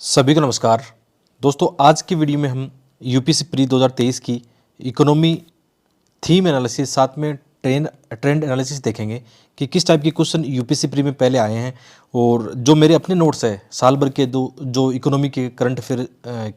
सभी को नमस्कार दोस्तों। आज की वीडियो में हम यूपीएससी प्री 2023 की इकोनॉमी थीम एनालिसिस साथ में ट्रेंड एनालिसिस देखेंगे कि किस टाइप के क्वेश्चन यूपीएससी प्री में पहले आए हैं और जो मेरे अपने नोट्स है साल भर के दो जो इकोनॉमी के करंट अफेयर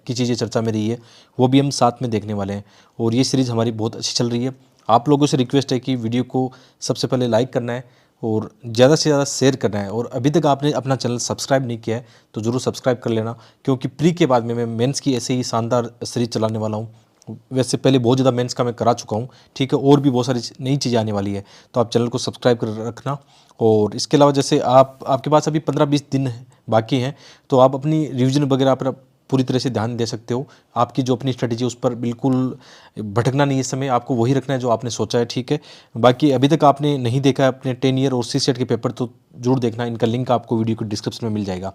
की चीज़ें चर्चा में रही है वो भी हम साथ में देखने वाले हैं। और ये सीरीज़ हमारी बहुत अच्छी चल रही है। आप लोगों से रिक्वेस्ट है कि वीडियो को सबसे पहले लाइक करना है और ज़्यादा से ज़्यादा शेयर करना है। और अभी तक आपने अपना चैनल सब्सक्राइब नहीं किया है तो ज़रूर सब्सक्राइब कर लेना, क्योंकि प्री के बाद में मैं मेंस की ऐसे ही शानदार सीरीज चलाने वाला हूँ। वैसे पहले बहुत ज़्यादा मेंस का मैं करा चुका हूँ, ठीक है, और भी बहुत सारी नई चीज़ें आने वाली है, तो आप चैनल को सब्सक्राइब कर रखना। और इसके अलावा जैसे आपके पास अभी 15-20 दिन बाकी हैं तो आप अपनी रिवीजन वगैरह पर पूरी तरह से ध्यान दे सकते हो। आपकी जो अपनी स्ट्रेटेजी उस पर बिल्कुल भटकना नहीं है, इस समय आपको वही रखना है जो आपने सोचा है, ठीक है। बाकी अभी तक आपने नहीं देखा है अपने 10 ईयर और सी सेट के पेपर तो जरूर देखना, इनका लिंक आपको वीडियो के डिस्क्रिप्शन में मिल जाएगा।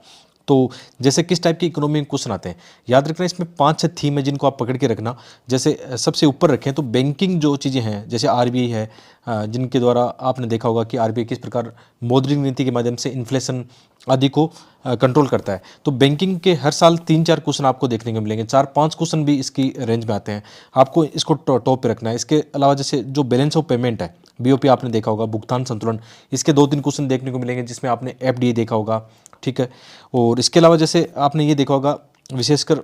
तो जैसे किस टाइप के इकोनॉमी में क्वेश्चन आते हैं याद रखना, इसमें 5-6 थीम है जिनको आप पकड़ के रखना। जैसे सबसे ऊपर रखें तो बैंकिंग जो चीज़ें हैं, जैसे आरबीआई है, जिनके द्वारा आपने देखा होगा कि आरबीआई किस प्रकार मौद्रिक नीति के माध्यम से इन्फ्लेशन आदि को कंट्रोल करता है। तो बैंकिंग के हर साल 3-4 क्वेश्चन आपको देखने को मिलेंगे, 4-5 क्वेश्चन भी इसकी रेंज में आते हैं। आपको इसको टॉप पे रखना है। इसके अलावा जैसे जो बैलेंस ऑफ पेमेंट है, बीओपी आपने देखा होगा, भुगतान संतुलन, इसके 2-3 क्वेश्चन देखने को मिलेंगे जिसमें आपने एफडीए देखा होगा, ठीक है। और इसके अलावा जैसे आपने ये देखा होगा विशेषकर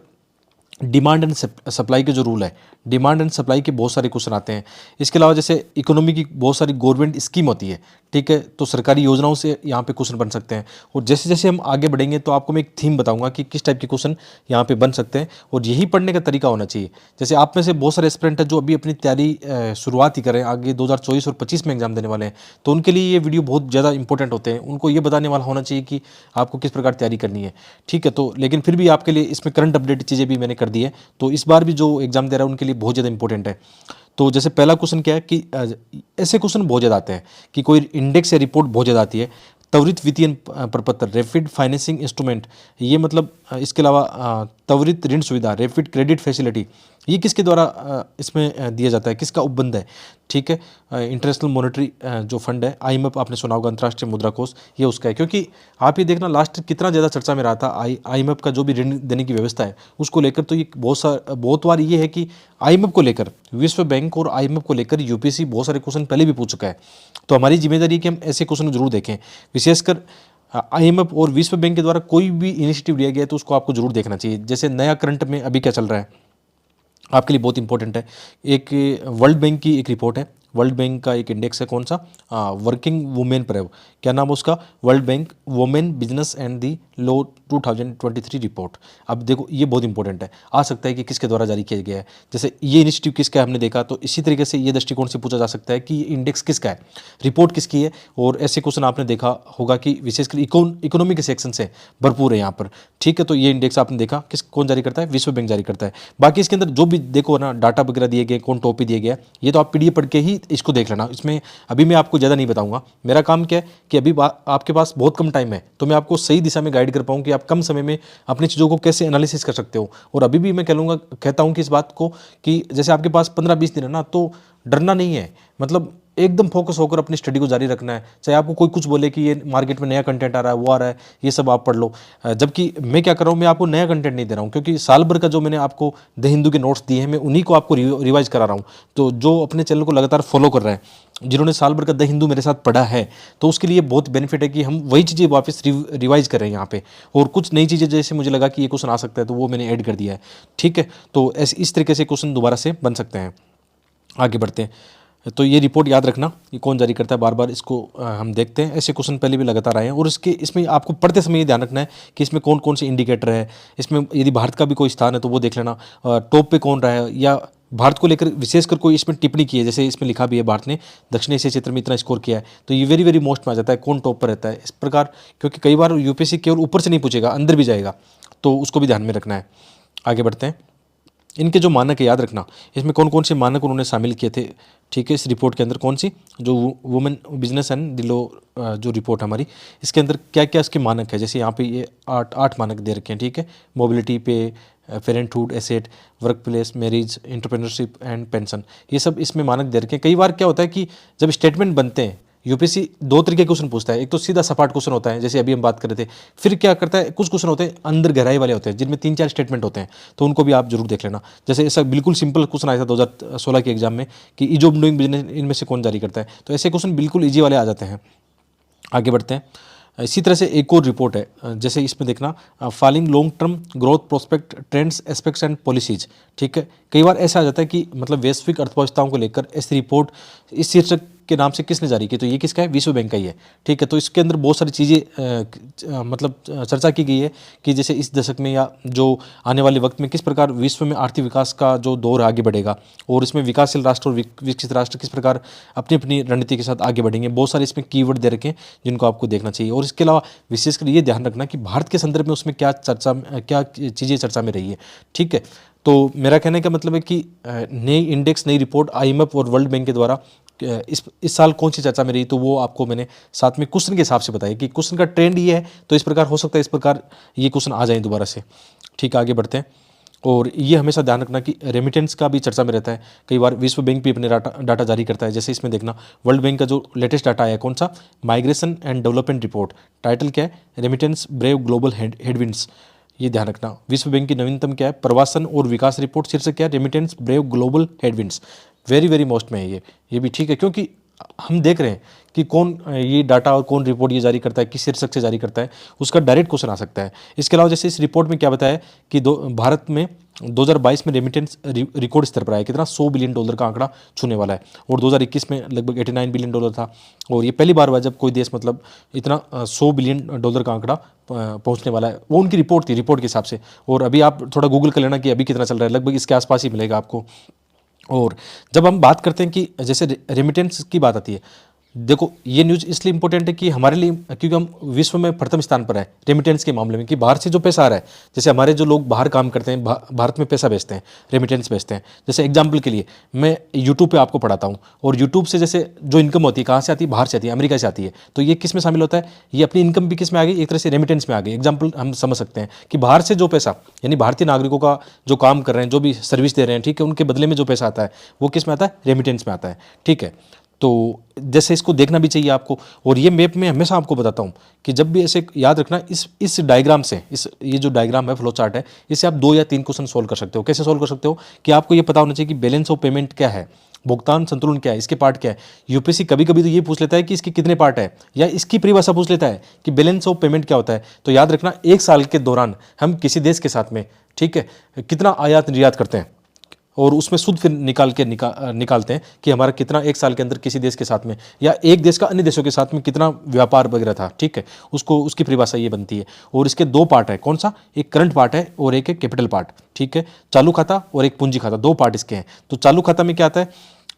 डिमांड एंड सप्लाई के जो रूल है, डिमांड एंड सप्लाई के बहुत सारे क्वेश्चन आते हैं। इसके अलावा जैसे इकोनॉमी की बहुत सारी गवर्नमेंट स्कीम होती है, ठीक है, तो सरकारी योजनाओं से यहाँ पे क्वेश्चन बन सकते हैं। और जैसे जैसे हम आगे बढ़ेंगे तो आपको मैं एक थीम बताऊंगा कि किस टाइप के क्वेश्चन यहाँ पे बन सकते हैं और यही पढ़ने का तरीका होना चाहिए। जैसे आप में से बहुत सारे एस्पिरेंट हैं जो अभी अपनी तैयारी शुरुआत ही करें, आगे 2024 और 25 में एग्जाम देने वाले हैं, तो उनके लिए ये वीडियो बहुत ज़्यादा इंपॉर्टेंट होते हैं। उनको ये बताने वाला होना चाहिए कि आपको किस प्रकार तैयारी करनी है, ठीक है। तो लेकिन फिर भी आपके लिए इसमें करंट अपडेट चीज़ें भी मैंने कर दी है, तो इस बार भी जो एग्जाम दे रहा है उनके लिए बहुत ज़्यादा इंपॉर्टेंट है। तो जैसे पहला क्वेश्चन क्या है कि ऐसे क्वेश्चन बहुत ज़्यादा आते हैं कि कोई इंडेक्स या रिपोर्ट बहुत ज़्यादा आती है। त्वरित वित्तीय प्रपत्र, रैपिड फाइनेंसिंग इंस्ट्रूमेंट, ये मतलब इसके अलावा त्वरित ऋण सुविधा, रैपिड क्रेडिट फैसिलिटी, ये किसके द्वारा इसमें दिया जाता है, किसका उपबंध है, ठीक है। इंटरनेशनल मॉनेटरी जो फंड है, आईएमएफ आपने सुना होगा, अंतर्राष्ट्रीय मुद्रा कोष, ये उसका है। क्योंकि आप ये देखना लास्ट कितना ज़्यादा चर्चा में रहा था आईएमएफ का जो भी ऋण देने की व्यवस्था है उसको लेकर। तो ये बहुत बार ये है कि आईएमएफ को लेकर, विश्व बैंक और आईएमएफ को लेकर यूपीएससी बहुत सारे क्वेश्चन पहले भी पूछ चुका है। तो हमारी जिम्मेदारी है कि हम ऐसे क्वेश्चन जरूर देखें। विशेषकर आईएमएफ और विश्व बैंक के द्वारा कोई भी इनिशिएटिव लिया गया है तो उसको आपको जरूर देखना चाहिए। जैसे नया करंट में अभी क्या चल रहा है आपके लिए बहुत इंपॉर्टेंट है। एक वर्ल्ड बैंक की एक रिपोर्ट है, वर्ल्ड बैंक का एक इंडेक्स है, कौन सा, वर्किंग वुमेन पर है, क्या नाम है उसका, world bank women business and the low 2023 report. अब देखो ये बहुत इंपॉर्टेंट है, आ सकता है कि किसके द्वारा जारी किया गया है। जैसे ये इनिशिएटिव किसका है हमने देखा, तो इसी तरीके से ये दृष्टिकोण से पूछा जा सकता है कि ये इंडेक्स किसका है, रिपोर्ट किसकी है। और ऐसे क्वेश्चन आपने देखा होगा कि विशेषकर इकोनॉमी के सेक्शन से भरपूर है यहाँ पर, ठीक है। तो ये इंडेक्स आपने देखा कौन जारी करता है, विश्व बैंक जारी करता है। बाकी इसके अंदर जो भी देखो ना डाटा वगैरह दिए गए, कौन टॉपिक दिए गया, ये तो आप पीडीएफ पढ़ के ही इसको देख लेना। इसमें अभी मैं आपको ज़्यादा नहीं बताऊंगा। मेरा काम क्या है कि अभी आपके पास बहुत कम टाइम है तो मैं आपको सही दिशा में गाइड कर पाऊँ कि आप कम समय में अपनी चीज़ों को कैसे एनालिसिस कर सकते हो। और अभी भी मैं कहता हूँ कि इस बात को कि जैसे आपके पास 15-20 दिन है ना, तो डरना नहीं है, मतलब एकदम फोकस होकर अपनी स्टडी को जारी रखना है। चाहे आपको कोई कुछ बोले कि ये मार्केट में नया कंटेंट आ रहा है, वो आ रहा है, ये सब आप पढ़ लो, जबकि मैं क्या कर रहा हूँ, मैं आपको नया कंटेंट नहीं दे रहा हूँ, क्योंकि साल भर का जो मैंने आपको द हिंदू के नोट्स दिए हैं मैं उन्हीं को आपको रिवाइज करा रहा हूँ। तो जो अपने चैनल को लगातार फॉलो कर रहे हैं, जिन्होंने साल भर का द हिंदू मेरे साथ पढ़ा है, तो उसके लिए बहुत बेनिफिट है कि हम वही चीज़ें वापस रिवाइज कर रहे हैं यहाँ पे। और कुछ नई चीज़ें जैसे मुझे लगा कि ये क्वेश्चन आ सकता है तो वो मैंने ऐड कर दिया है, ठीक है। तो इस तरीके से क्वेश्चन दोबारा से बन सकते हैं। आगे बढ़ते हैं। तो ये रिपोर्ट याद रखना, ये कौन जारी करता है, बार बार इसको हम देखते हैं। ऐसे क्वेश्चन पहले भी लगातार आए हैं। और इसमें आपको पढ़ते समय ये ध्यान रखना है कि इसमें कौन कौन से इंडिकेटर है। इसमें यदि भारत का भी कोई स्थान है तो वो देख लेना, टॉप पे कौन रहा है, या भारत को लेकर विशेषकर कोई इसमें टिप्पणी की है, जैसे इसमें लिखा भी है भारत ने दक्षिण एशिया क्षेत्र में इतना स्कोर किया है, तो ये वेरी वेरी मोस्ट में आ जाता है कौन टॉप पर रहता है, इस प्रकार। क्योंकि कई बार यूपीएससी केवल ऊपर से नहीं पूछेगा, अंदर भी जाएगा, तो उसको भी ध्यान में रखना है। आगे बढ़ते हैं। इनके जो मानक है याद रखना, इसमें कौन कौन से मानक उन्होंने शामिल किए थे, ठीक है। इस रिपोर्ट के अंदर कौन सी जो वुमेन बिजनेस एंड दी लो जो रिपोर्ट हमारी, इसके अंदर क्या क्या इसके मानक है। जैसे यहाँ पे ये 8 मानक दे रखे हैं, ठीक है। मोबिलिटी पे, parenthood, asset, work place, marriage, entrepreneurship and pension, ये सब इसमें मानक दे रखे हैं। कई बार क्या होता है कि जब स्टेटमेंट बनते हैं यूपीएससी दो तरीके के क्वेश्चन पूछता है, एक तो सीधा सपाट क्वेश्चन होता है जैसे अभी हम बात कर रहे थे, फिर क्या करता है कुछ क्वेश्चन होते हैं अंदर गहराई वाले होते हैं जिनमें 3-4 स्टेटमेंट होते हैं, तो उनको भी आप जरूर देख लेना। जैसे ऐसा बिल्कुल सिंपल क्वेश्चन आया था 2016 के एग्जाम में कि ईज ऑफ डूइंग बिजनेस इनमें से कौन जारी करता है, तो ऐसे क्वेश्चन बिल्कुल ईजी वाले आ जाते हैं। आगे बढ़ते हैं। इसी तरह से एक और रिपोर्ट है, जैसे इसमें देखना following long term growth prospect trends aspects and policies. ठीक है, कई बार ऐसा आ जाता है कि मतलब वैश्विक अर्थव्यवस्थाओं को लेकर ऐसी रिपोर्ट इस शीर्षक के नाम से किसने जारी की, तो ये किसका है, विश्व बैंक का ही है। ठीक है, तो इसके अंदर बहुत सारी चीज़ें मतलब चर्चा की गई है कि जैसे इस दशक में या जो आने वाले वक्त में किस प्रकार विश्व में आर्थिक विकास का जो दौर आगे बढ़ेगा और इसमें विकासशील राष्ट्र और विकसित राष्ट्र किस प्रकार अपनी अपनी रणनीति के साथ आगे बढ़ेंगे। बहुत सारे इसमें कीवर्ड दे रखे हैं जिनको आपको देखना चाहिए। और इसके अलावा विशेषकर ये ध्यान रखना कि भारत के संदर्भ में उसमें क्या चीज़ें चर्चा में रही है। ठीक है, तो मेरा कहने का मतलब है कि नई इंडेक्स नई रिपोर्ट आईएमएफ और वर्ल्ड बैंक के द्वारा इस साल कौन सी चर्चा में रही, तो वो आपको मैंने साथ में क्वेश्चन के हिसाब से बताया कि क्वेश्चन का ट्रेंड ये है तो इस प्रकार हो सकता है, इस प्रकार ये क्वेश्चन आ जाए दोबारा से। ठीक है, आगे बढ़ते हैं। और ये हमेशा ध्यान रखना कि रेमिटेंस का भी चर्चा में रहता है। कई बार विश्व बैंक भी अपने डाटा जारी करता है, जैसे इसमें देखना वर्ल्ड बैंक का जो लेटेस्ट डाटा आया कौन सा, migration and development report, title क्या है, रेमिटेंस ब्रेव ग्लोबल हेडविंड्स। ये ध्यान रखना। विश्व बैंक की नवीनतम क्या है, प्रवासन और विकास रिपोर्ट, शीर्षक क्या है, remittance brave global headwinds. Very very most में है ये भी ठीक है, क्योंकि हम देख रहे हैं कि कौन ये डाटा और कौन रिपोर्ट ये जारी करता है, किस शीर्षक से जारी करता है, उसका डायरेक्ट क्वेश्चन आ सकता है। इसके अलावा जैसे इस रिपोर्ट में क्या बताया कि भारत में 2022 में रेमिटेंस रिकॉर्ड स्तर पर आया, कितना, $100 बिलियन का आंकड़ा छूने वाला है। और 2021 में लगभग $89 बिलियन था। और ये पहली बार हुआ जब कोई देश मतलब इतना $100 बिलियन का आंकड़ा पहुंचने वाला है। वो उनकी रिपोर्ट थी, रिपोर्ट के हिसाब से। और अभी आप थोड़ा गूगल कर लेना कि अभी कितना चल रहा है, लगभग इसके आसपास ही मिलेगा आपको। और जब हम बात करते हैं कि जैसे रेमिटेंस की बात आती है, देखो ये न्यूज़ इसलिए इंपॉर्टेंट है कि हमारे लिए, क्योंकि हम विश्व में प्रथम स्थान पर है रेमिटेंस के मामले में, कि बाहर से जो पैसा आ रहा है, जैसे हमारे जो लोग बाहर काम करते हैं भारत में पैसा भेजते हैं, रेमिटेंस भेजते हैं। जैसे एग्जांपल के लिए मैं यूट्यूब पे आपको पढ़ाता हूँ, और यूट्यूब से जैसे जो इनकम होती है कहाँ से आती है, बाहर से आती है, अमेरिका से आती है। तो ये किस में शामिल होता है, ये अपनी इनकम भी किस में आ गई, एक तरह से रेमिटेंस में आ गई। एग्जाम्पल हम समझ सकते हैं कि बाहर से जो पैसा, यानी भारतीय नागरिकों का जो काम कर रहे हैं, जो भी सर्विस दे रहे हैं, ठीक है, उनके बदले में जो पैसा आता है वो किस में आता है, रेमिटेंस में आता है। ठीक है, तो जैसे इसको देखना भी चाहिए आपको। और ये मैप में हमेशा आपको बताता हूँ कि जब भी ऐसे याद रखना, इस डायग्राम से, ये जो डायग्राम है, फ्लो चार्ट है, इससे आप 2 या 3 क्वेश्चन सोल्व कर सकते हो। कैसे सोल्व कर सकते हो कि आपको ये पता होना चाहिए कि बैलेंस ऑफ पेमेंट क्या है, भुगतान संतुलन क्या है, इसके पार्ट क्या है। यूपीएससी कभी कभी तो ये पूछ लेता है कि इसके कितने पार्ट है, या इसकी परिभाषा पूछ लेता है कि बैलेंस ऑफ पेमेंट क्या होता है। तो याद रखना, 1 साल के दौरान हम किसी देश के साथ में, ठीक है, कितना आयात निर्यात करते हैं, और उसमें सूद फिर निकालते हैं कि हमारा कितना 1 साल के अंदर किसी देश के साथ में, या एक देश का अन्य देशों के साथ में कितना व्यापार वगैरह था। ठीक है, उसको उसकी परिभाषा ये बनती है। और इसके 2 पार्ट है, कौन सा, एक करंट पार्ट है और एक है कैपिटल पार्ट। ठीक है, चालू खाता और एक पूंजी खाता, 2 पार्ट इसके हैं। तो चालू खाता में क्या आता है,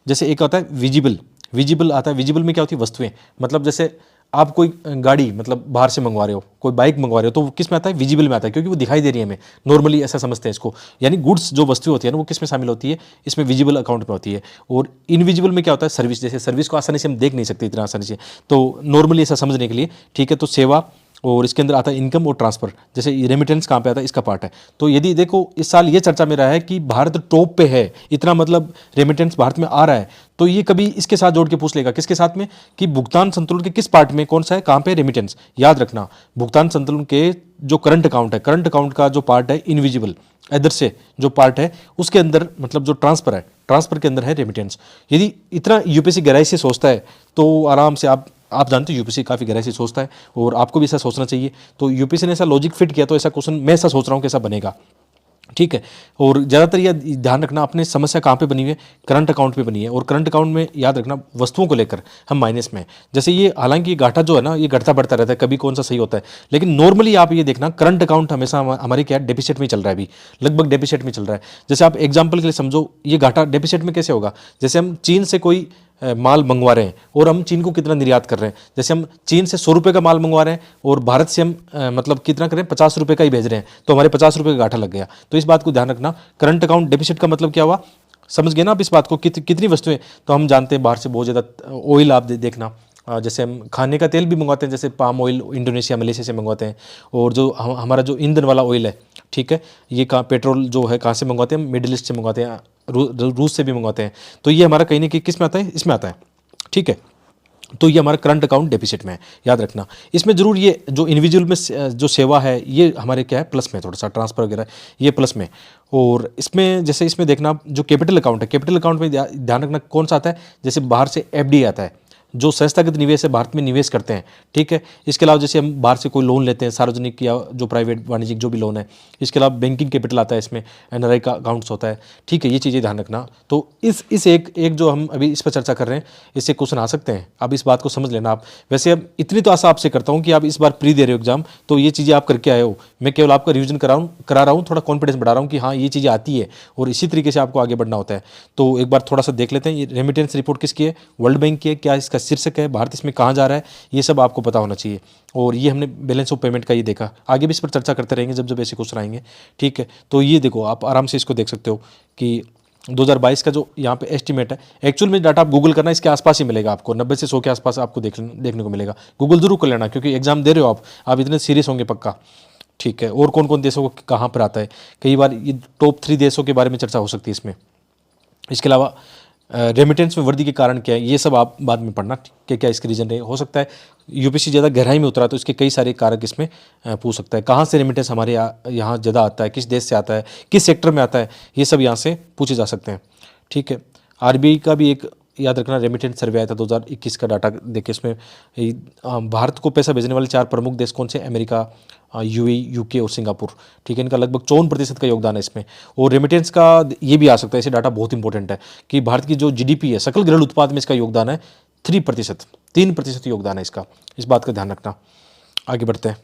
जैसे एक आता है विजिबल आता है। विजिबल में क्या होती है, वस्तुएं, मतलब जैसे आप कोई गाड़ी मतलब बाहर से मंगवा रहे हो, कोई बाइक मंगवा रहे हो, तो वो किस में आता है, विजिबल में आता है, क्योंकि वो दिखाई दे रही है हमें। नॉर्मली ऐसा समझते हैं इसको, यानी गुड्स जो वस्तु होती है ना, वो किस में शामिल होती है, इसमें विजिबल अकाउंट में होती है। और इनविजिबल में क्या होता है, सर्विस, जैसे सर्विस को आसानी से हम देख नहीं सकते इतना आसानी से, तो नॉर्मली ऐसा समझने के लिए, ठीक है, तो सेवा। और इसके अंदर आता है इनकम और ट्रांसफर, जैसे रेमिटेंस कहाँ पे आता है, इसका पार्ट है। तो यदि देखो इस साल ये चर्चा में रहा है कि भारत टॉप पे है, इतना मतलब रेमिटेंस भारत में आ रहा है, तो ये कभी इसके साथ जोड़ के पूछ लेगा, किसके साथ में, कि भुगतान संतुलन के किस पार्ट में कौन सा है, कहाँ पे रेमिटेंस। याद रखना, भुगतान संतुलन के जो करंट अकाउंट है, करंट अकाउंट का जो पार्ट है इनविजिबल, इधर से जो पार्ट है उसके अंदर मतलब जो ट्रांसफर है, ट्रांसफर के अंदर है रेमिटेंस। यदि इतना यूपीएससी गहराई से सोचता है तो आराम से आप जानते हो यूपीएससी काफ़ी गहराई से सोचता है, और आपको भी ऐसा सोचना चाहिए। तो यूपीएससी ने ऐसा लॉजिक फिट किया, तो ऐसा क्वेश्चन मैं ऐसा सोच रहा हूँ कैसा बनेगा। ठीक है, और ज़्यादातर यह ध्यान रखना, अपनी समस्या कहाँ पे बनी हुई है, करंट अकाउंट पे बनी है। और करंट अकाउंट में याद रखना, वस्तुओं को लेकर हम माइनस में हैं। जैसे ये, हालांकि ये घाटा जो है ना, ये घटता बढ़ता रहता है, कभी कौन सा सही होता है, लेकिन नॉर्मली आप ये देखना, करंट अकाउंट हमेशा हमारे क्या, डेफिसिट में चल रहा है, अभी लगभग डेफिसिट में चल रहा है। जैसे आप एग्जाम्पल के लिए समझो, ये घाटा डेफिसिट में कैसे होगा, जैसे हम चीन से कोई माल मंगवा रहे हैं और हम चीन को कितना निर्यात कर रहे हैं। जैसे हम चीन से 100 रुपये का माल मंगवा रहे हैं और भारत से हम मतलब कितना कर रहे हैं, 50 रुपये का ही भेज रहे हैं, तो हमारे 50 रुपये का घाटा लग गया। तो इस बात को ध्यान रखना, करंट अकाउंट डेफिसिट का मतलब क्या हुआ, समझ गए ना आप इस बात को, कितनी वस्तुएं। तो हम जानते हैं बाहर से बहुत ज़्यादा ऑयल, आप देखना, जैसे हम खाने का तेल भी मंगवाते हैं, जैसे पाम ऑयल इंडोनेशिया मलेशिया से मंगवाते हैं। और जो हमारा जो ईंधन वाला ऑयल है, ठीक है, ये पेट्रोल जो है कहाँ से मंगवाते हैं, मिडिल ईस्ट से मंगवाते हैं, रूस से भी मंगवाते हैं। तो ये हमारा कहीं ना कहीं किस में आता है, इसमें आता है। ठीक है, तो ये हमारा करंट अकाउंट डेफिसिट में है, याद रखना। इसमें जरूर ये जो इंडिविजुअल में जो सेवा है ये हमारे क्या है, प्लस में, थोड़ा सा ट्रांसफर वगैरह ये प्लस में। और इसमें जैसे इसमें देखना जो कैपिटल अकाउंट है, कैपिटल अकाउंट में ध्यान रखना कौन सा आता है, जैसे बाहर से एफडी आता है, जो संस्थागत निवेश है भारत में निवेश करते हैं, ठीक है। इसके अलावा जैसे हम बाहर से कोई लोन लेते हैं, सार्वजनिक या जो प्राइवेट वाणिज्यिक जो भी लोन है, इसके अलावा बैंकिंग कैपिटल आता है, इसमें एनआरआई का अकाउंट्स होता है, ठीक है। ये चीज़ें ध्यान रखना। तो इस एक जो हम अभी इस पर चर्चा कर रहे हैं, इससे क्वेश्चन आ सकते हैं, अब इस बात को समझ लेना आप। वैसे अब इतनी तो आशा आपसे करता हूँ कि आप इस बार प्री दे रहे हो एग्जाम, तो ये चीज़ें आप करके आए हो, मैं केवल आपका रिविजन करा रहा हूँ, थोड़ा कॉन्फिडेंस बढ़ा रहा हूँ कि हाँ ये चीज़ें आती है और इसी तरीके से आपको आगे बढ़ना होता है। तो एक बार थोड़ा सा देख लेते हैं, ये रेमिटेंस रिपोर्ट किसकी है, वर्ल्ड बैंक की है, क्या इसका शीर्षक है, भारत इसमें कहाँ जा रहा है, ये सब आपको पता होना चाहिए। और ये हमने बैलेंस ऑफ पेमेंट का ये देखा, आगे भी इस पर चर्चा करते रहेंगे जब जब ऐसे क्वेश्चन आएंगे, ठीक है। तो ये देखो आप आराम से इसको देख सकते हो कि 2022 का जो यहाँ पे एस्टीमेट है, एक्चुअल में डाटा आप गूगल करना, इसके आसपास ही मिलेगा आपको, 90 से 100 के आसपास आपको देखने को मिलेगा। गूगल जरूर कर लेना क्योंकि एग्जाम दे रहे हो आप इतने सीरियस होंगे पक्का, ठीक है। और कौन कौन देशों को कहाँ पर आता है, कई बार ये टॉप 3 देशों के बारे में चर्चा हो सकती है इसमें। इसके अलावा रेमिटेंस में वृद्धि के कारण क्या है, ये सब आप बाद में पढ़ना कि क्या इसके रीजन रहे। हो सकता है यूपीएससी ज़्यादा गहराई में उतरा तो इसके कई सारे कारक इसमें पूछ सकता है, कहाँ से रेमिटेंस हमारे यहाँ ज़्यादा आता है, किस देश से आता है, किस सेक्टर में आता है, ये सब यहाँ से पूछे जा सकते हैं, ठीक है। आरबीआई का भी एक याद रखना रेमिटेंस सर्वे आया था 2021 का डाटा देखिए, इसमें भारत को पैसा भेजने वाले 4 प्रमुख देश कौन से, अमेरिका, यूएई, यूके और सिंगापुर, ठीक है। इनका लगभग 54% का योगदान है इसमें। और रेमिटेंस का ये भी आ सकता है, इसे डाटा बहुत इंपॉर्टेंट है कि भारत की जो जीडीपी है, सकल घरेलू उत्पाद में इसका योगदान है 3% योगदान है इसका, इस बात का ध्यान रखना। आगे बढ़ते हैं,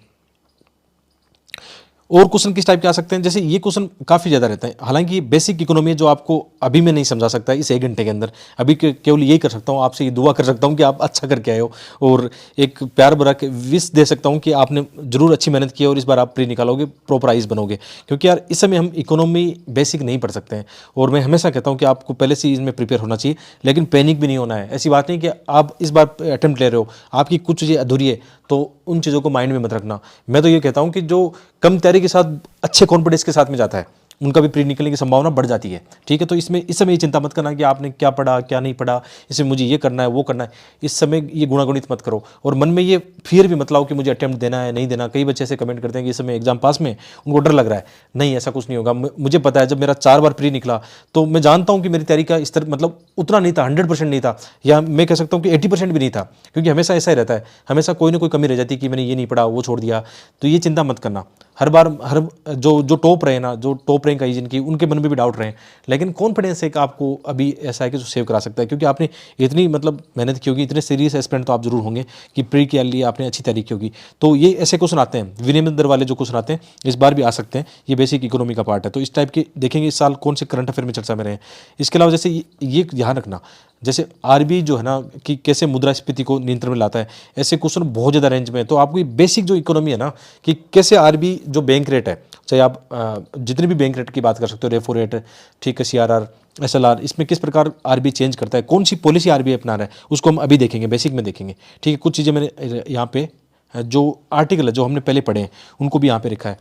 और क्वेश्चन किस टाइप के आ सकते हैं, जैसे ये क्वेश्चन काफ़ी ज़्यादा रहता है, हालांकि बेसिक इकोनॉमी है जो आपको अभी मैं नहीं समझा सकता इस 1 घंटे के अंदर, अभी केवल यही कर सकता हूँ, आपसे ये दुआ कर सकता हूँ कि आप अच्छा करके आए हो, और एक प्यार भरा के विश दे सकता हूँ कि आपने जरूर अच्छी मेहनत की है और इस बार आप प्री निकालोगे, प्रॉपर आइज बनोगे। क्योंकि यार इस समय हम इकोनॉमी बेसिक नहीं पढ़ सकते हैं, और मैं हमेशा कहता हूँ कि आपको पहले से इसमें प्रिपेयर होना चाहिए, लेकिन पैनिक भी नहीं होना है। ऐसी बात नहीं कि आप इस बार अटेम्प्ट ले रहे हो, आपकी कुछ चीज़ें अधूरी है तो उन चीज़ों को माइंड में मत रखना। मैं तो ये कहता हूँ कि जो कम तैयारी के साथ अच्छे कॉन्फिडेंस के साथ में जाता है उनका भी प्री निकलने की संभावना बढ़ जाती है, ठीक है। तो इसमें इस समय ये चिंता मत करना कि आपने क्या पढ़ा क्या नहीं पढ़ा, इसमें मुझे ये करना है वो करना है, इस समय ये गुणागुणित मत करो, और मन में ये फियर भी मत लाओ कि मुझे अटेम्प्ट देना है नहीं देना। कई बच्चे ऐसे कमेंट करते हैं कि इस समय एग्जाम पास में उनको डर लग रहा है, नहीं ऐसा कुछ नहीं होगा। मुझे पता है जब मेरा 4 बार प्री निकला तो मैं जानता हूँ कि मेरी तैयारी का स्तर मतलब उतना नहीं था, 100% नहीं था, या मैं कह सकता हूँ कि 80% भी नहीं था, क्योंकि हमेशा ऐसा ही रहता है, हमेशा कोई ना कोई कमी रह जाती है कि मैंने ये नहीं पढ़ा वो छोड़ दिया। तो ये चिंता मत करना, हर बार जो टॉप रहे ना, जो टॉप रैंक आई जिनकी, उनके मन में भी डाउट रहे, लेकिन कॉन्फिडेंस एक आपको अभी ऐसा है कि जो सेव करा सकता है, क्योंकि आपने इतनी मतलब मेहनत की होगी, इतने सीरियस एस्पिरेंट तो आप जरूर होंगे कि प्री के लिए आपने अच्छी तैयारी की होगी। तो ये ऐसे क्वेश्चन आते हैं, विनम्र वाले जो क्वेश्चन आते हैं इस बार भी आ सकते हैं, ये बेसिक इकोनॉमी का पार्ट है। तो इस टाइप के देखेंगे इस साल कौन से करंट अफेयर में चर्चा में रहे। इसके अलावा जैसे ये ध्यान रखना, जैसे आरबीआई जो है ना कि कैसे मुद्रास्फीति को नियंत्रण में लाता है, ऐसे क्वेश्चन बहुत ज़्यादा रेंज में है। तो आपको बेसिक जो इकोनॉमी है ना कि कैसे आरबीआई जो बैंक रेट है, चाहे आप जितने भी बैंक रेट की बात कर सकते हो, रेफो रेट, ठीक है, सीआरआर, एसएलआर, इसमें किस प्रकार आरबीआई चेंज करता है, कौन सी पॉलिसी आरबीआई अपना रहा है, उसको हम अभी देखेंगे, बेसिक में देखेंगे, ठीक है। कुछ चीज़ें मैंने यहाँ पे जो आर्टिकल है जो हमने पहले पढ़े हैं उनको भी यहाँ पे रखा है,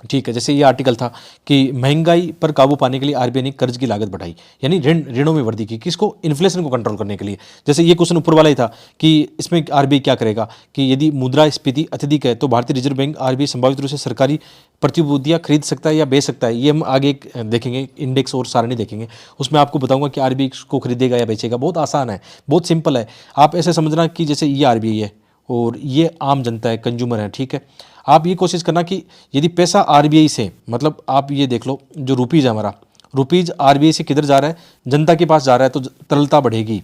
ठीक है। जैसे ये आर्टिकल था कि महंगाई पर काबू पाने के लिए आरबीआई ने कर्ज की लागत बढ़ाई, यानी ऋणों में वृद्धि की, किसको, इन्फ्लेशन को कंट्रोल करने के लिए। जैसे ये क्वेश्चन ऊपर वाला ही था कि इसमें आरबीआई क्या करेगा कि यदि मुद्रास्फीति अत्यधिक है तो भारतीय रिजर्व बैंक आरबीआई संभावित रूप से सरकारी प्रतिभूतियां खरीद सकता है या बेच सकता है। ये हम आगे देखेंगे, इंडेक्स और सारणी देखेंगे, उसमें आपको बताऊंगा कि आरबीआई को खरीदेगा या बेचेगा। बहुत आसान है, बहुत सिंपल है। आप ऐसे समझना कि जैसे ये आरबीआई है और ये आम जनता है, कंज्यूमर है, ठीक है। आप ये कोशिश करना कि यदि पैसा आरबीआई से, मतलब आप ये देख लो जो रुपीज़ है हमारा, रुपीज़ आरबीआई से किधर जा रहा है, जनता के पास जा रहा है, तो तरलता बढ़ेगी,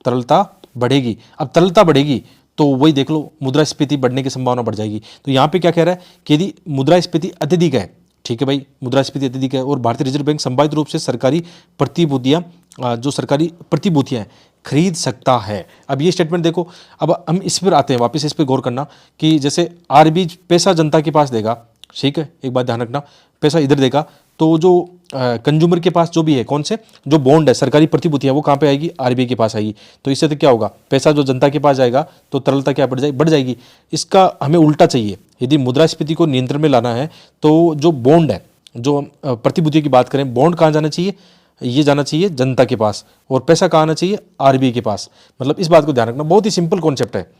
तरलता बढ़ेगी। अब तरलता बढ़ेगी तो वही देख लो मुद्रास्फीति बढ़ने की संभावना बढ़ जाएगी। तो यहाँ पे क्या कह रहा है कि यदि मुद्रास्फीति अत्यधिक है, ठीक है भाई, मुद्रास्फीति अत्यधिक है और भारतीय रिजर्व बैंक संभावित रूप से सरकारी प्रतिभूतियाँ, जो सरकारी प्रतिभूतियाँ हैं, खरीद सकता है। अब ये स्टेटमेंट देखो, अब हम इस पर आते हैं, वापस इस पर गौर करना कि जैसे आरबीआई पैसा जनता के पास देगा, ठीक है, एक बात ध्यान रखना, पैसा इधर देगा तो जो कंज्यूमर के पास जो भी है, कौन से जो बॉन्ड है, सरकारी प्रतिभूतियां, वो कहाँ पे आएगी, आरबीआई के पास आएगी। तो इससे तो क्या होगा, पैसा जो जनता के पास जाएगा तो तरलता क्या बढ़ जाएगी। इसका हमें उल्टा चाहिए, यदि मुद्रास्फीति को नियंत्रण में लाना है तो जो बॉन्ड है, जो प्रतिभूतियों की बात करें, बॉन्ड कहाँ जाना चाहिए, ये जाना चाहिए जनता के पास, और पैसा कहाँ आना चाहिए, आरबीआई के पास। मतलब इस बात को ध्यान रखना, बहुत ही सिंपल कॉन्सेप्ट है।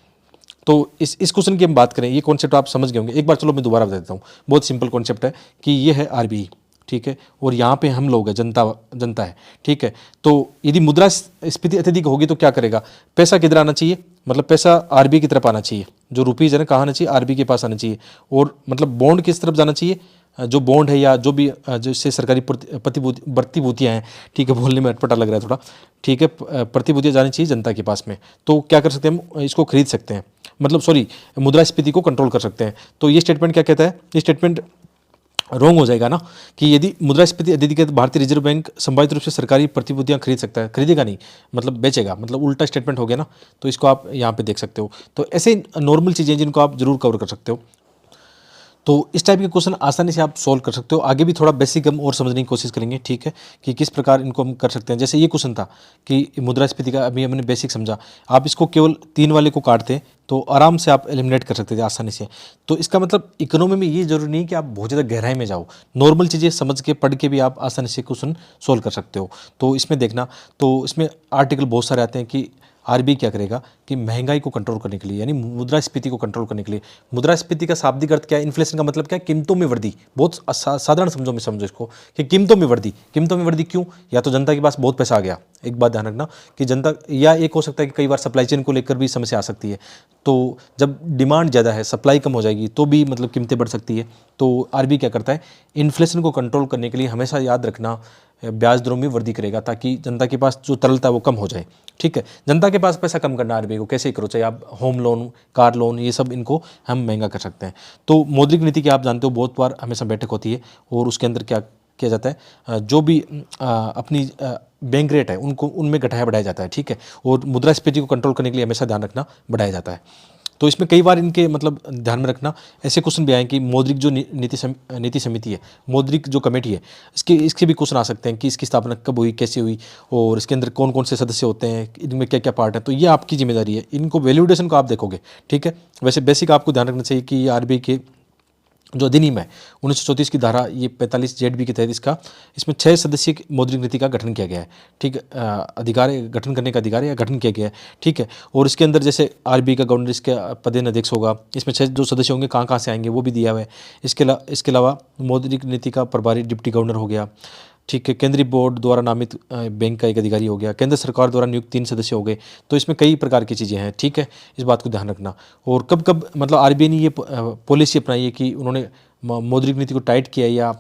तो इस क्वेश्चन की हम बात करें, ये कॉन्सेप्ट आप समझ गए होंगे। एक बार चलो मैं दोबारा बता देता हूँ। बहुत सिंपल कॉन्सेप्ट है कि ये है आरबीआई, ठीक है, और यहाँ पे हम लोग हैं, जनता है, ठीक है। तो यदि मुद्रास्फीति अत्यधिक होगी तो क्या करेगा, पैसा किधर आना चाहिए, मतलब पैसा आरबीआई की तरफ आना चाहिए। जो रुपीज़ है ना, कहाँ आना चाहिए, आरबीआई के पास आना चाहिए। और मतलब बॉन्ड किस तरफ जाना चाहिए, जो बॉन्ड है या जो भी जैसे सरकारी प्रतिभूतियाँ हैं, ठीक है, बोलने में अटपटा लग रहा है थोड़ा, ठीक है, प्रतिभूतियाँ जानी चाहिए जनता के पास में। तो क्या कर सकते हैं हम, इसको खरीद सकते हैं, मतलब सॉरी, मुद्रास्फीति को कंट्रोल कर सकते हैं। तो ये स्टेटमेंट क्या कहता है, ये स्टेटमेंट रॉन्ग हो जाएगा ना, कि यदि मुद्रास्फीति अत्यधिक है तो भारतीय रिजर्व बैंक संभावित रूप से सरकारी प्रतिभूतियां खरीद सकता है, खरीदेगा नहीं, मतलब बेचेगा, मतलब उल्टा स्टेटमेंट हो गया ना। तो इसको आप यहाँ पे देख सकते हो। तो ऐसे नॉर्मल चीज़ें जिनको आप जरूर कवर कर सकते हो। तो इस टाइप के क्वेश्चन आसानी से आप सॉल्व कर सकते हो। आगे भी थोड़ा बेसिक हम और समझने की कोशिश करेंगे, ठीक है, कि किस प्रकार इनको हम कर सकते हैं। जैसे ये क्वेश्चन था कि मुद्रास्फीति का, अभी हमने बेसिक समझा, आप इसको केवल 3 वाले को काटते तो आराम से आप एलिमिनेट कर सकते थे आसानी से। तो इसका मतलब इकोनॉमी में ये जरूरी नहीं कि आप बहुत ज़्यादा गहराई में जाओ, नॉर्मल चीज़ें समझ के पढ़ के भी आप आसानी से क्वेश्चन सॉल्व कर सकते हो। तो इसमें देखना, तो इसमें आर्टिकल बहुत सारे आते हैं कि आरबीआई क्या करेगा कि महंगाई को कंट्रोल करने के लिए, यानी मुद्रास्फीति को कंट्रोल करने के लिए। मुद्रास्फीति का शाब्दिक अर्थ क्या है, इन्फ्लेशन का मतलब क्या है, कीमतों में वृद्धि। बहुत साधारण समझो में समझो इसको कि कीमतों में वृद्धि। कीमतों में वृद्धि क्यों, या तो जनता के पास बहुत पैसा आ गया, एक बात ध्यान रखना कि जनता, या एक हो सकता है कि कई बार सप्लाई चेन को लेकर भी समस्या आ सकती है। तो जब डिमांड ज़्यादा है, सप्लाई कम हो जाएगी, तो भी मतलब कीमतें बढ़ सकती है। तो आरबीआई क्या करता है, इन्फ्लेशन को कंट्रोल करने के लिए हमेशा याद रखना ब्याज दरों में वृद्धि करेगा, ताकि जनता के पास जो तरलता है वो कम हो जाए, ठीक है। जनता के पास पैसा कम करना आरबीआई को कैसे ही करो, चाहे आप होम लोन, कार लोन, ये सब इनको हम महंगा कर सकते हैं। तो मौद्रिक नीति की आप जानते हो बहुत बार हमेशा बैठक होती है, और उसके अंदर क्या किया जाता है, जो भी अपनी बैंक रेट है उनको उनमें घटाया बढ़ाया जाता है, ठीक है। और मुद्रास्फीति को कंट्रोल करने के लिए हमेशा ध्यान रखना बढ़ाया जाता है। तो इसमें कई बार इनके मतलब ध्यान में रखना ऐसे क्वेश्चन भी आए कि मौद्रिक जो नीति समिति है, मौद्रिक जो कमेटी है, इसके भी क्वेश्चन आ सकते हैं कि इसकी स्थापना कब हुई, कैसे हुई, और इसके अंदर कौन कौन से सदस्य होते हैं, इनमें क्या क्या पार्ट है। तो ये आपकी जिम्मेदारी है, इनको वैल्यूडेशन को आप देखोगे, ठीक है। वैसे बेसिक आपको ध्यान रखना चाहिए कि आरबीआई के जो अधिनियम है 1934 की धारा ये 45 जेड के तहत इसमें 6 सदस्यीय मौद्रिक नीति का गठन किया गया है, ठीक है। अधिकार गठन करने का अधिकार या गठन किया गया है, ठीक है। और इसके अंदर जैसे आरबीआई का गवर्नर इसके पदेन अध्यक्ष होगा, इसमें 6 जो सदस्य होंगे कहाँ से आएंगे वो भी दिया हुआ है। इसके अलावा मौद्रिक नीति का प्रभारी डिप्टी गवर्नर हो गया, ठीक है। केंद्रीय बोर्ड द्वारा नामित बैंक का एक अधिकारी हो गया, केंद्र सरकार द्वारा नियुक्त 3 सदस्य हो गए। तो इसमें कई प्रकार की चीज़ें हैं, ठीक है, इस बात को ध्यान रखना। और कब कब मतलब आरबीआई ने ये पॉलिसी अपनाई है कि उन्होंने मौद्रिक नीति को टाइट किया है या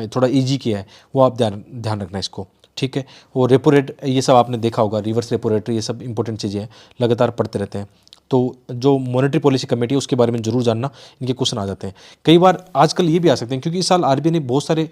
थोड़ा ईजी किया है, वो आप ध्यान रखना इसको, ठीक है। और रेपो रेट, ये सब आपने देखा होगा, रिवर्स रेपो रेट, ये सब इंपॉर्टेंट चीज़ें हैं, लगातार पढ़ते रहते हैं। तो जो मॉनेटरी पॉलिसी कमेटी है उसके बारे में जरूर जानना, इनके क्वेश्चन आ जाते हैं। कई बार आजकल ये भी आ सकते हैं क्योंकि इस साल आरबीआई ने बहुत सारे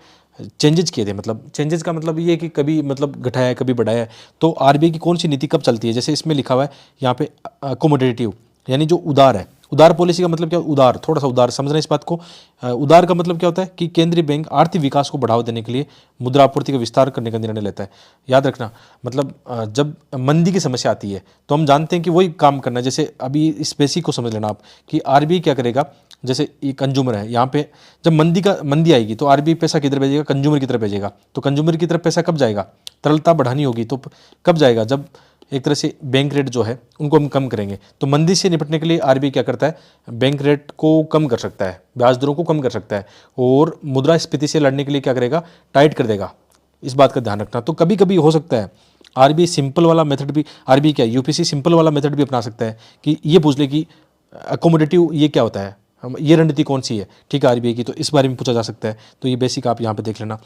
चेंजेस किए थे। मतलब चेंजेस का मतलब ये है कि कभी मतलब घटाया है, कभी बढ़ाया है। तो आरबीआई की कौन सी नीति कब चलती है, जैसे इसमें लिखा हुआ है यहाँ पे अकोमोडेटिव, यानी जो उदार है। उदार पॉलिसी का मतलब क्या, उदार, थोड़ा सा उदार समझना इस बात को। उदार का मतलब क्या होता है कि केंद्रीय बैंक आर्थिक विकास को बढ़ावा देने के लिए मुद्रा आपूर्ति का विस्तार करने का निर्णय लेता है। याद रखना, मतलब जब मंदी की समस्या आती है तो हम जानते हैं कि वही काम करना है। जैसे अभी इस बेसिक को समझ लेना आप कि आरबीआई क्या करेगा, जैसे ये कंज्यूमर है, यहाँ पे जब मंदी आएगी तो आरबीआई पैसा किधर भेजेगा, कंज्यूमर की तरफ भेजेगा। तो कंज्यूमर की तरफ पैसा कब जाएगा, तरलता बढ़ानी होगी तो कब जाएगा, जब एक तरह से बैंक रेट जो है उनको हम कम करेंगे। तो मंदी से निपटने के लिए आरबीआई क्या करता है, बैंक रेट को कम कर सकता है, ब्याज दरों को कम कर सकता है, और मुद्रास्फीति से लड़ने के लिए क्या करेगा, टाइट कर देगा। इस बात का ध्यान रखना। तो कभी कभी हो सकता है आरबीआई सिंपल वाला मेथड भी, आरबीआई क्या यूपीसी सिंपल वाला मेथड भी अपना सकता है कि ये पूछ ले कि अकोमोडेटिव ये क्या होता है, ये रणनीति कौन सी है, ठीक है, आरबीआई की। तो इस बारे में पूछा जा सकता है। तो ये बेसिक आप यहाँ पे देख लेना।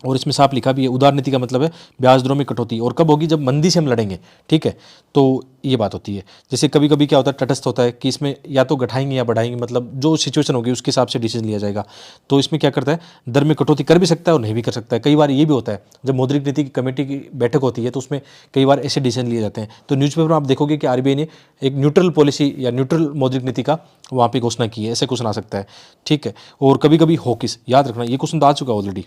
और इसमें साफ लिखा भी है, उदार नीति का मतलब है ब्याज दरों में कटौती, और कब होगी, जब मंदी से हम लड़ेंगे, ठीक है। तो ये बात होती है। जैसे कभी कभी क्या होता है, तटस्थ होता है कि इसमें या तो घटाएंगे या बढ़ाएंगे, मतलब जो सिचुएशन होगी उसके हिसाब से डिसीजन लिया जाएगा। तो इसमें क्या करता है, दर में कटौती कर भी सकता है और नहीं भी कर सकता है। कई बार ये भी होता है, जब मौद्रिक नीति की कमेटी की बैठक होती है तो उसमें कई बार ऐसे डिसीजन लिए जाते हैं। तो न्यूज़पेपर में आप देखोगे कि आरबीआई ने एक न्यूट्रल पॉलिसी या न्यूट्रल मौद्रिक नीति का वहाँ पर घोषणा की है, ऐसे क्वेश्चन आ सकता है, ठीक है। और कभी कभी हॉकिस, याद रखना ये क्वेश्चन तो आ चुका है ऑलरेडी।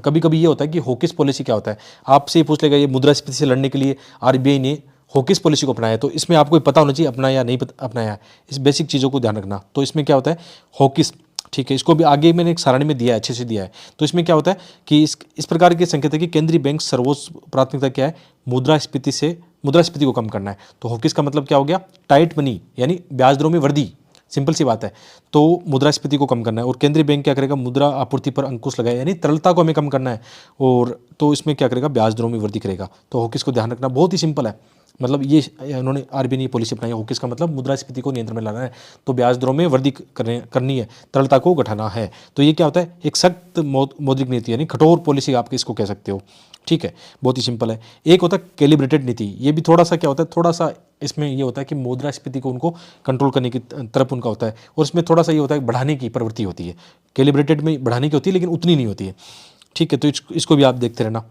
कभी कभी ये होता है कि हॉकिस पॉलिसी क्या होता है, आपसे ये पूछ लेगा ये मुद्रास्फीति से लड़ने के लिए आरबीआई ने हॉकिस पॉलिसी को अपनाया। तो इसमें आपको पता होना चाहिए अपना या नहीं अपनाया, इस बेसिक चीज़ों को ध्यान रखना। तो इसमें क्या होता है, हॉकिस ठीक है, इसको भी आगे मैंने एक सारणी में दिया है, अच्छे से दिया है। तो इसमें क्या होता है कि इस प्रकार के संकेत है कि केंद्रीय बैंक सर्वोच्च प्राथमिकता क्या है, मुद्रास्फीति को कम करना है। तो हॉकिस का मतलब क्या हो गया, टाइट मनी यानी ब्याज दरों में वृद्धि, सिंपल सी बात है। तो मुद्रास्फीति को कम करना है। और केंद्रीय बैंक क्या करेगा, मुद्रा आपूर्ति पर अंकुश लगाए यानी तरलता को हमें कम करना है। और तो इसमें क्या करेगा, ब्याज दरों में वृद्धि करेगा। तो हॉकिस को ध्यान रखना, बहुत ही सिंपल है। मतलब ये उन्होंने आरबीआई ने पॉलिसी अपनाई है, हॉकिस का मतलब मुद्रास्फीति को नियंत्रण में लाना है। तो ब्याज दरों में वृद्धि करनी है, तरलता को घटाना है। तो ये क्या होता है, एक सख्त मौद्रिक नीति यानी कठोर पॉलिसी आप इसको कह सकते हो। ठीक है, बहुत ही सिंपल है। एक होता है कैलिब्रेटेड नीति, ये भी थोड़ा सा क्या होता है, थोड़ा सा इसमें ये होता है कि मुद्रास्फीति को उनको कंट्रोल करने की तरफ उनका होता है। और इसमें थोड़ा सा ये होता है बढ़ाने की प्रवृत्ति होती है। कैलिब्रेटेड में बढ़ाने की होती है लेकिन उतनी नहीं होती है। ठीक है, तो इसको भी आप देखते रहना।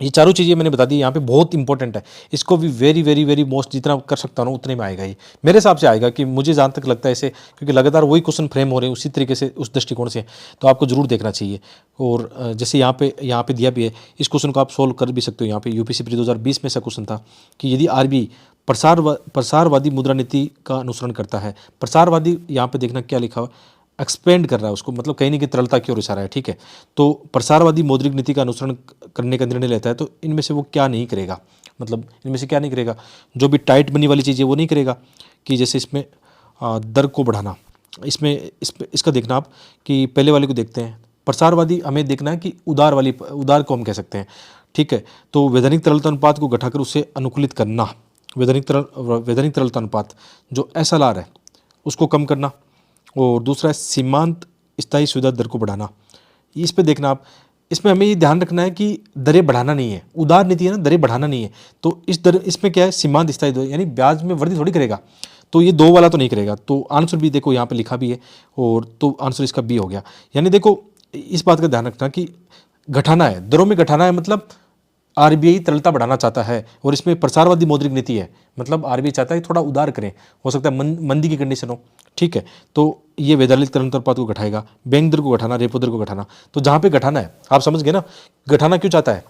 ये चारों चीज़ें मैंने बता दी, यहाँ पे बहुत इंपॉर्टेंट है। इसको भी वेरी वेरी वेरी मोस्ट जितना कर सकता हूँ उतने में आएगा, ये मेरे हिसाब से आएगा कि मुझे जहाँ तक लगता है ऐसे, क्योंकि लगातार वही क्वेश्चन फ्रेम हो रहे हैं उसी तरीके से, उस दृष्टिकोण से। तो आपको जरूर देखना चाहिए। और जैसे यहाँ पे दिया भी है, इस क्वेश्चन को आप सोल्व कर भी सकते हो। यहाँ पे यूपीएससी प्री 2020 में ऐसा क्वेश्चन था कि यदि आरबीआई प्रसारवादी मुद्रा नीति का अनुसरण करता है। प्रसारवादी यहाँ पे देखना क्या लिखा हुआ, एक्सपेंड कर रहा है उसको, मतलब कहीं ना कहीं तरलता की ओर इशारा है। ठीक है, तो प्रसारवादी मौद्रिक नीति का अनुसरण करने का निर्णय लेता है। तो इनमें से वो क्या नहीं करेगा, मतलब इनमें से क्या नहीं करेगा, जो भी टाइट मनी वाली चीज़ है वो नहीं करेगा। कि जैसे इसमें दर को बढ़ाना, इसका देखना आप कि पहले वाले को देखते हैं। प्रसारवादी हमें देखना है कि उदार को हम कह सकते हैं। ठीक है, तो वैधानिक तरलता अनुपात को घटाकर उसे अनुकूलित करना, वैधानिक तरलता अनुपात जो SLR है उसको कम करना। और दूसरा है सीमांत स्थायी सुविधा दर को बढ़ाना। इस पे देखना आप, इसमें हमें ये ध्यान रखना है कि दरें बढ़ाना नहीं है, उदार नीति है ना, दरें बढ़ाना नहीं है। तो इसमें क्या है, सीमांत स्थायी दर यानी ब्याज में वृद्धि थोड़ी करेगा। तो ये दो वाला तो नहीं करेगा। तो आंसर भी देखो यहाँ पे लिखा भी है, और तो आंसर इसका बी हो गया। यानी देखो इस बात का ध्यान रखना कि घटाना है, दरों में घटाना है, मतलब आरबीआई तरलता बढ़ाना चाहता है। और इसमें प्रसारवादी मौद्रिक नीति है, मतलब आरबीआई चाहता है थोड़ा उदार करें, हो सकता है मंदी की कंडीशन हो। ठीक है, तो ये वैधानिक तरलता अनुपात को घटाएगा, बैंक दर को घटाना, रेपो दर को घटाना। तो जहाँ पे घटाना है, आप समझ गए ना, घटाना क्यों चाहता है,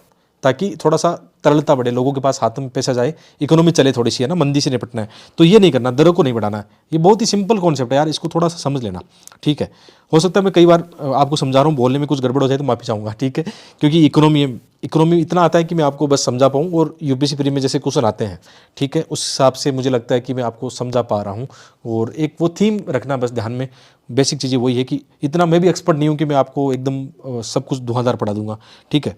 ताकि थोड़ा सा तरलता बढ़े, लोगों के पास हाथ में पैसा जाए, इकोनॉमी चले थोड़ी सी, है ना, मंदी से निपटना है। तो ये नहीं करना, दरों को नहीं बढ़ाना है। ये बहुत ही सिंपल कॉन्सेप्ट है यार, इसको थोड़ा सा समझ लेना। ठीक है, हो सकता है मैं कई बार आपको समझा रहा हूँ, बोलने में कुछ गड़बड़ हो जाए तो माफ़ी चाहूँगा। ठीक है, क्योंकि इकोनॉमी इतना आता है कि मैं आपको बस समझा पाऊँ, और यूपीएससी प्री में जैसे क्वेश्चन आते हैं, ठीक है, उस हिसाब से मुझे लगता है कि मैं आपको समझा पा रहा हूँ। और एक वो थीम रखना बस ध्यान में, बेसिक चीज़ें वही है कि इतना मैं भी एक्सपर्ट नहीं हूँ कि मैं आपको एकदम सब कुछ धुआंधार पढ़ा दूंगा। ठीक है,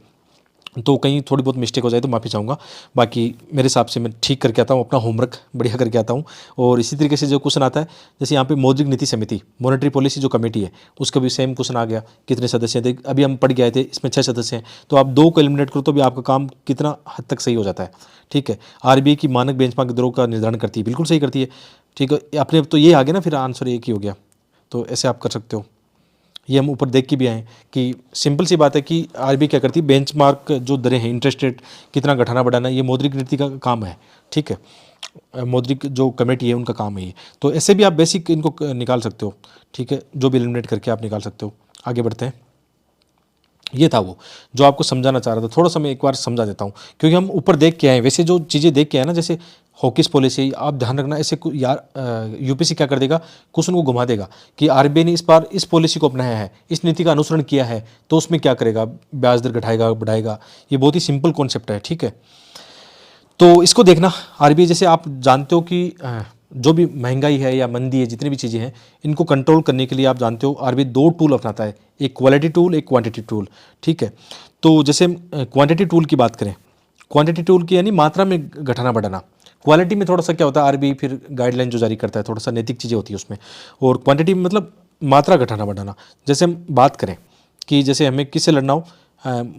तो कहीं थोड़ी बहुत मिस्टेक हो जाए तो माफ़ी चाहूँगा। बाकी मेरे हिसाब से मैं ठीक करके आता हूँ, अपना होमवर्क बढ़िया करके आता हूँ। और इसी तरीके से जो क्वेश्चन आता है, जैसे यहाँ पे मौद्रिक नीति समिति, मॉनेटरी पॉलिसी जो कमेटी है, उसका भी सेम क्वेश्चन आ गया, कितने सदस्य थे, अभी हम पढ़ के आए थे, इसमें 6 सदस्य हैं। तो आप 2 को एलिमिनेट करो तो भी आपका काम कितना हद तक सही हो जाता है। ठीक है, आरबीआई की मानक बेंचमार्क दरों का निर्धारण करती है, बिल्कुल सही करती है। ठीक है, अपने तो ये आ गया ना, फिर आंसर एक ही हो गया। तो ऐसे आप कर सकते हो। ये हम ऊपर देख के भी आए कि सिंपल सी बात है कि आरबीआई क्या करती है, बेंचमार्क जो दरें हैं, इंटरेस्ट रेट कितना घटाना बढ़ाना, ये मौद्रिक नीति का काम है। ठीक है, मौद्रिक जो कमेटी है उनका काम है ये। तो ऐसे भी आप बेसिक इनको निकाल सकते हो। ठीक है, जो भी एलिमिनेट करके आप निकाल सकते हो। आगे बढ़ते हैं। ये था वो जो आपको समझाना चाह रहा था, थोड़ा सा मैं एक बार समझा देता हूँ, क्योंकि हम ऊपर देख के आए। वैसे जो चीज़ें देख के आए ना, जैसे हॉकिस पॉलिसी, आप ध्यान रखना, ऐसे यार यूपीएससी क्या कर देगा, क्वेश्चन को घुमा देगा कि आरबीआई ने इस बार इस पॉलिसी को अपनाया है, इस नीति का अनुसरण किया है, तो उसमें क्या करेगा, ब्याज दर घटाएगा, बढ़ाएगा। ये बहुत ही सिंपल कॉन्सेप्ट है। ठीक है, तो इसको देखना। आरबीआई जैसे आप जानते हो कि जो भी महंगाई है या मंदी है, जितनी भी चीज़ें हैं, इनको कंट्रोल करने के लिए आप जानते हो आरबीआई 2 टूल अपनाता है, एक क्वालिटी टूल, एक क्वांटिटी टूल। ठीक है, तो जैसे क्वांटिटी टूल की बात करें, क्वांटिटी टूल की यानी मात्रा में घटाना बढ़ाना। क्वालिटी में थोड़ा सा क्या होता है, आरबीआई फिर गाइडलाइन जो जारी करता है, थोड़ा सा नैतिक चीज़ें होती है उसमें। और क्वांटिटी में मतलब मात्रा घटाना बढ़ाना। जैसे हम बात करें कि जैसे हमें किससे लड़ना हो,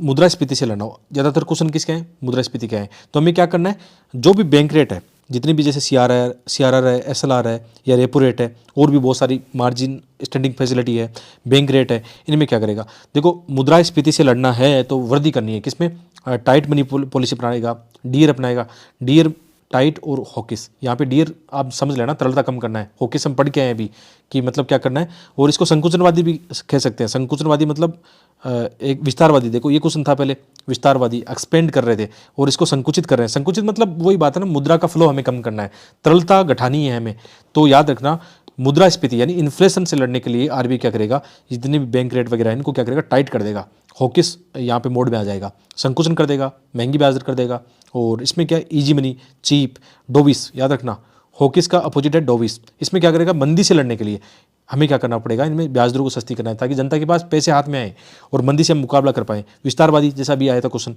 मुद्रास्फीति से लड़ना हो, ज़्यादातर क्वेश्चन किसके हैं, मुद्रास्फीति के हैं। तो हमें क्या करना है, जो भी बैंक रेट है, जितनी भी जैसे सीआरआर है, एसएलआर है, या रेपो रेट है, और भी बहुत सारी मार्जिन स्टैंडिंग फैसिलिटी है, बैंक रेट है, इनमें क्या करेगा, देखो मुद्रास्फीति से लड़ना है तो वृद्धि करनी है किसमें, टाइट मनी पॉलिसी अपनाएगा, डीयर अपनाएगा। डीयर, टाइट और हॉकिस, यहाँ पे डीयर आप समझ लेना, तरलता कम करना है। हॉकिस हम पढ़ के आए अभी कि मतलब क्या करना है। और इसको संकुचनवादी भी कह सकते हैं। संकुचनवादी मतलब एक विस्तारवादी। देखो ये क्वेश्चन था पहले, विस्तारवादी एक्सपेंड कर रहे थे, और इसको संकुचित कर रहे हैं। संकुचित मतलब वही बात है ना, मुद्रा का फ्लो हमें कम करना है, तरलता घटानी है हमें। तो याद रखना, मुद्रास्फीति यानी इन्फ्लेशन से लड़ने के लिए आरबीआई क्या करेगा, जितने भी बैंक रेट वगैरह है इनको क्या करेगा, टाइट कर देगा, हॉकिस यहाँ पे मोड में आ जाएगा, संकुचन कर देगा, महंगी ब्याज दर कर देगा। और इसमें क्या है, इजी मनी, चीप, डोविस, याद रखना हॉकिस का अपोजिट है डोविस। इसमें क्या करेगा, मंदी से लड़ने के लिए हमें क्या करना पड़ेगा, इनमें ब्याज दरों को सस्ती करना है ताकि जनता के पास पैसे हाथ में आए और मंदी से हम मुकाबला कर पाएँ। विस्तारवादी जैसा भी आया था क्वेश्चन,